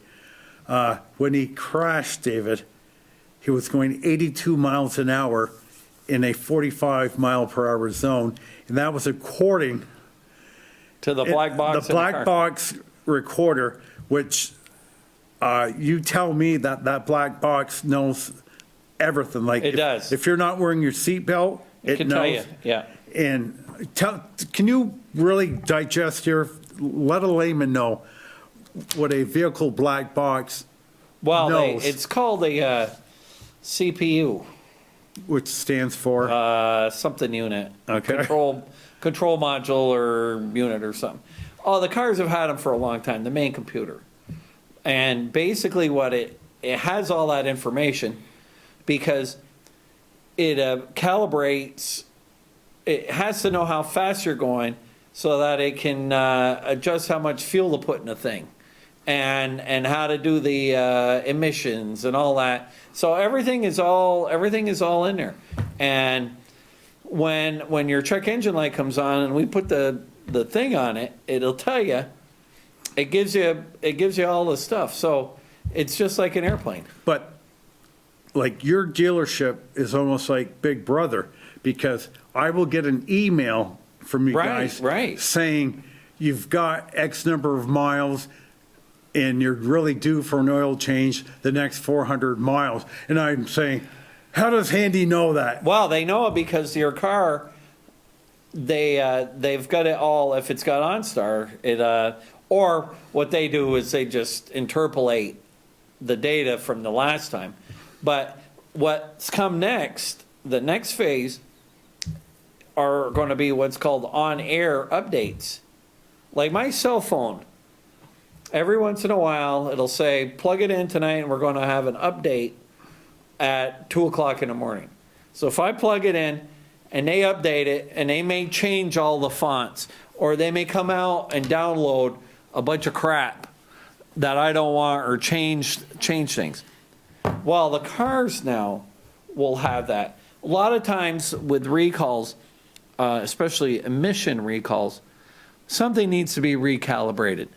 When he crashed, David, he was going 82 miles an hour in a 45 mile per hour zone, and that was according To the black box. the in the black car. box recorder, which you tell me that black box knows everything. Like It does. If you're not wearing your seatbelt, it can knows. tell you. Yeah. And can you really digest here? Let a layman know what a vehicle black box, Well, knows. it's called a CPU, which stands for. something unit. Okay. Control module or unit or something. Oh, the cars have had them for a long time. The main computer. And basically what it has all that information because it calibrates, it has to know how fast you're going so that it can adjust how much fuel to put in a thing and how to do the emissions and all that. So everything is all in there. And when your check engine light comes on and we put the thing on it, it'll tell you. It gives you all the stuff. So it's just like an airplane. But like your dealership is almost like Big Brother because I will get an email from you guys saying you've got X number of miles and you're really due for an oil change the next 400 miles. And I'm saying, how does Handy know that? Well, they know it because your car, they've got it all. If it's got OnStar, or what they do is they just interpolate the data from the last time. But what's come next, the next phase, are going to be what's called on-air updates. Like my cell phone, every once in a while, it'll say, plug it in tonight and we're going to have an update at 2 o'clock in the morning. So if I plug it in and they update it and they may change all the fonts or they may come out and download a bunch of crap that I don't want or change things. Well, the cars now will have that. A lot of times with recalls, especially emission recalls, something needs to be recalibrated.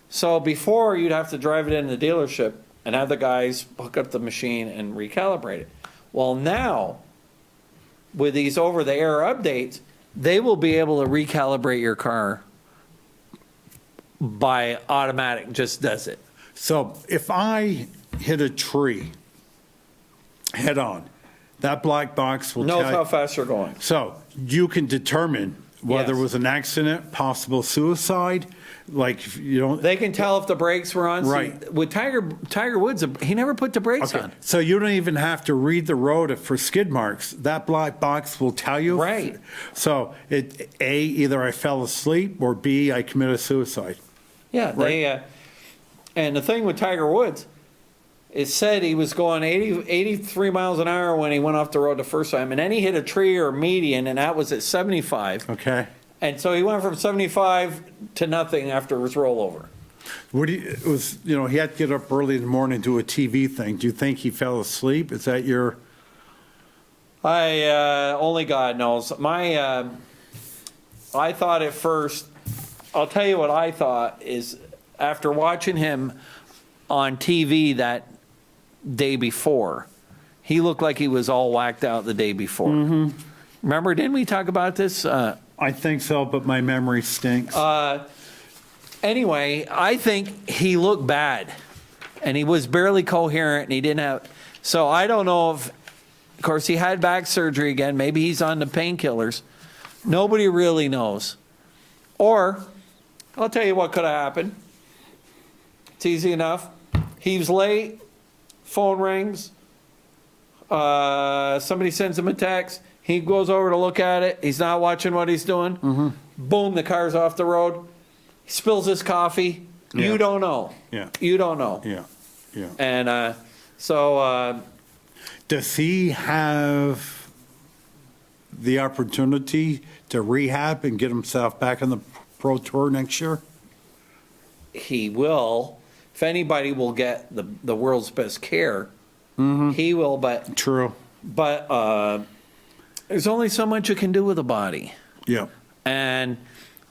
So before you'd have to drive it in the dealership and have the guys hook up the machine and recalibrate it. Well, now with these over-the-air updates, they will be able to recalibrate your car by automatic just does it. So if I hit a tree head on, that black box will Knows tell how fast you're going. So you can determine whether Yes. it was an accident, possible suicide, like you don't. They can tell if the brakes were on. See, Right. with Tiger Woods, he never put the brakes Okay, on. so you don't even have to read the road for skid marks. That black box will tell you. Right. So either I fell asleep or B, I committed suicide. Yeah, they. And the thing with Tiger Woods, it said he was going 83 miles an hour when he went off the road the first time, and then he hit a tree or median, and that was at 75. Okay. And so he went from 75 to nothing after his rollover. What do you, it was, he had to get up early in the morning and do a TV thing. Do you think he fell asleep? Is that your? Only God knows. I thought at first, I'll tell you what I thought is after watching him on TV that day before, he looked like he was all whacked out the day before. Mm-hmm. Remember, didn't we talk about this? I think so, but my memory stinks. Anyway, I think he looked bad, and he was barely coherent, and he didn't have. So I don't know if, of course, he had back surgery again. Maybe he's on the painkillers. Nobody really knows. Or, I'll tell you what could have happened. It's easy enough. He was late. Phone rings. Somebody sends him a text. He goes over to look at it. He's not watching what he's doing. Mm-hmm. Boom, the car's off the road. He spills his coffee. Yeah. You don't know. Yeah. You don't know. Yeah. Yeah. And so. Does he have the opportunity to rehab and get himself back on the Pro Tour next year? He will. If anybody will get the world's best care, he will. But True. But there's only so much you can do with a body. Yeah. And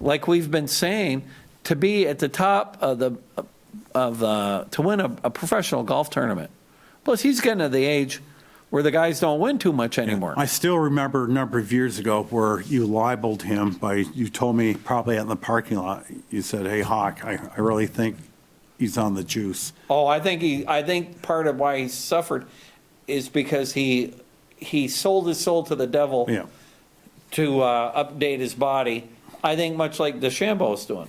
like we've been saying, to be at the top of to win a professional golf tournament. Plus, he's getting to the age where the guys don't win too much anymore. I still remember a number of years ago where you libeled him you told me probably out in the parking lot, you said, "Hey, Hawk, I really think he's on the juice." Oh, I think part of why he suffered is because he sold his soul to the devil Yeah. to update his body. I think much like DeChambeau's doing.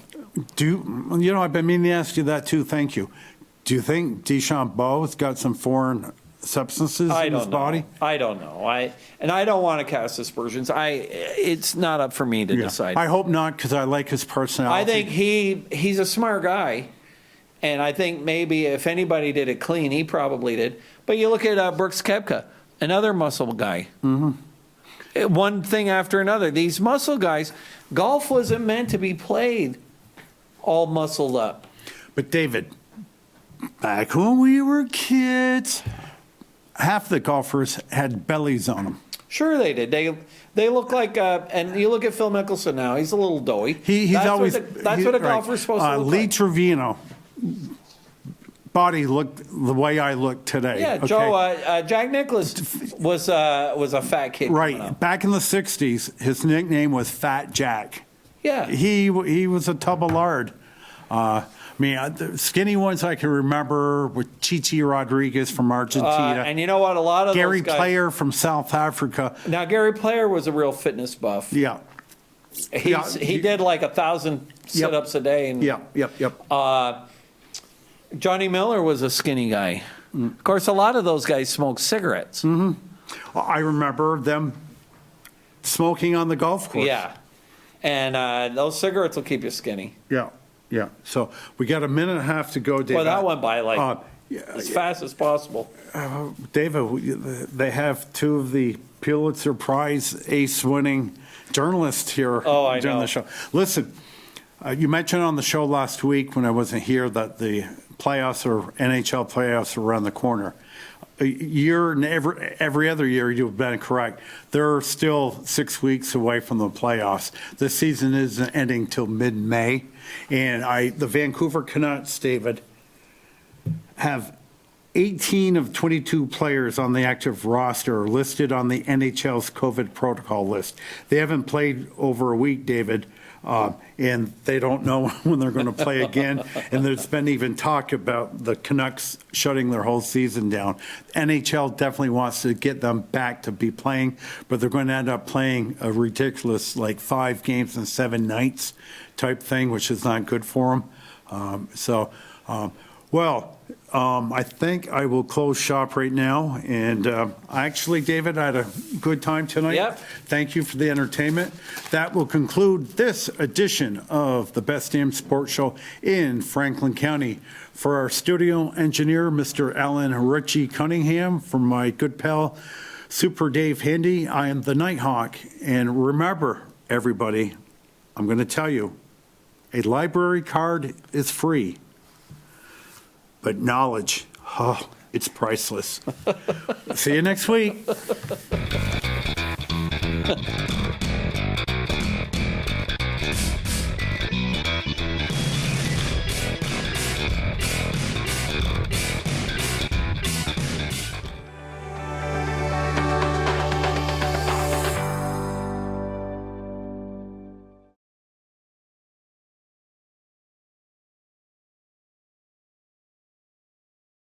I've been meaning to ask you that too. Thank you. Do you think DeChambeau's got some foreign substances in his body? I don't know. I don't want to cast aspersions. It's not up for me to decide. I hope not, because I like his personality. I think he's a smart guy, and I think maybe if anybody did it clean, he probably did. But you look at Brooks Koepka, another muscle guy. Mm-hmm. One thing after another. These muscle guys, golf wasn't meant to be played all muscled up. But David, back when we were kids, half the golfers had bellies on them. Sure they did. They look like, and you look at Phil Mickelson now, he's a little doughy. That's what a golfer's supposed to look Lee like. Trevino, body looked the way I look today. Yeah, okay? Joe, Jack Nicklaus was a fat kid. Right. Back in the 60s, his nickname was Fat Jack. Yeah. He was a tub of lard. The skinny ones I can remember with Chichi Rodriguez from Argentina. And you know what? A lot of Gary those guys, Player from South Africa. Now, Gary Player was a real fitness buff. Yeah. He did like 1,000 sit-ups a day. And, Yep. Johnny Miller was a skinny guy. Of course, a lot of those guys smoked cigarettes. Mm-hmm. I remember them smoking on the golf course. Yeah. And those cigarettes will keep you skinny. Yeah. Yeah. So we got a minute and a half to go, David. Well, that went by as fast as possible. David, they have two of the Pulitzer Prize ace-winning journalists here during the show. Listen, you mentioned on the show last week when I wasn't here that the playoffs or NHL playoffs are around the corner. A year and every other year, you've been correct. They're still 6 weeks away from the playoffs. The season isn't ending till mid-May, and the Vancouver Canucks, David, have 18 of 22 players on the active roster are listed on the NHL's COVID protocol list. They haven't played over a week, David, and they don't know when they're going to play again. And there's been even talk about the Canucks shutting their whole season down. NHL definitely wants to get them back to be playing, but they're going to end up playing a ridiculous, like 5 games in 7 nights type thing, which is not good for them. I think I will close shop right now. And actually, David, I had a good time tonight. Yep. Thank you for the entertainment. That will conclude this edition of the Best Damn Sports Show in Franklin County. For our studio engineer, Mr. Alan Ritchie Cunningham, for my good pal, Super Dave Handy, I am the Nighthawk. And remember, everybody, I'm going to tell you, a library card is free. But knowledge, it's priceless. See you next week.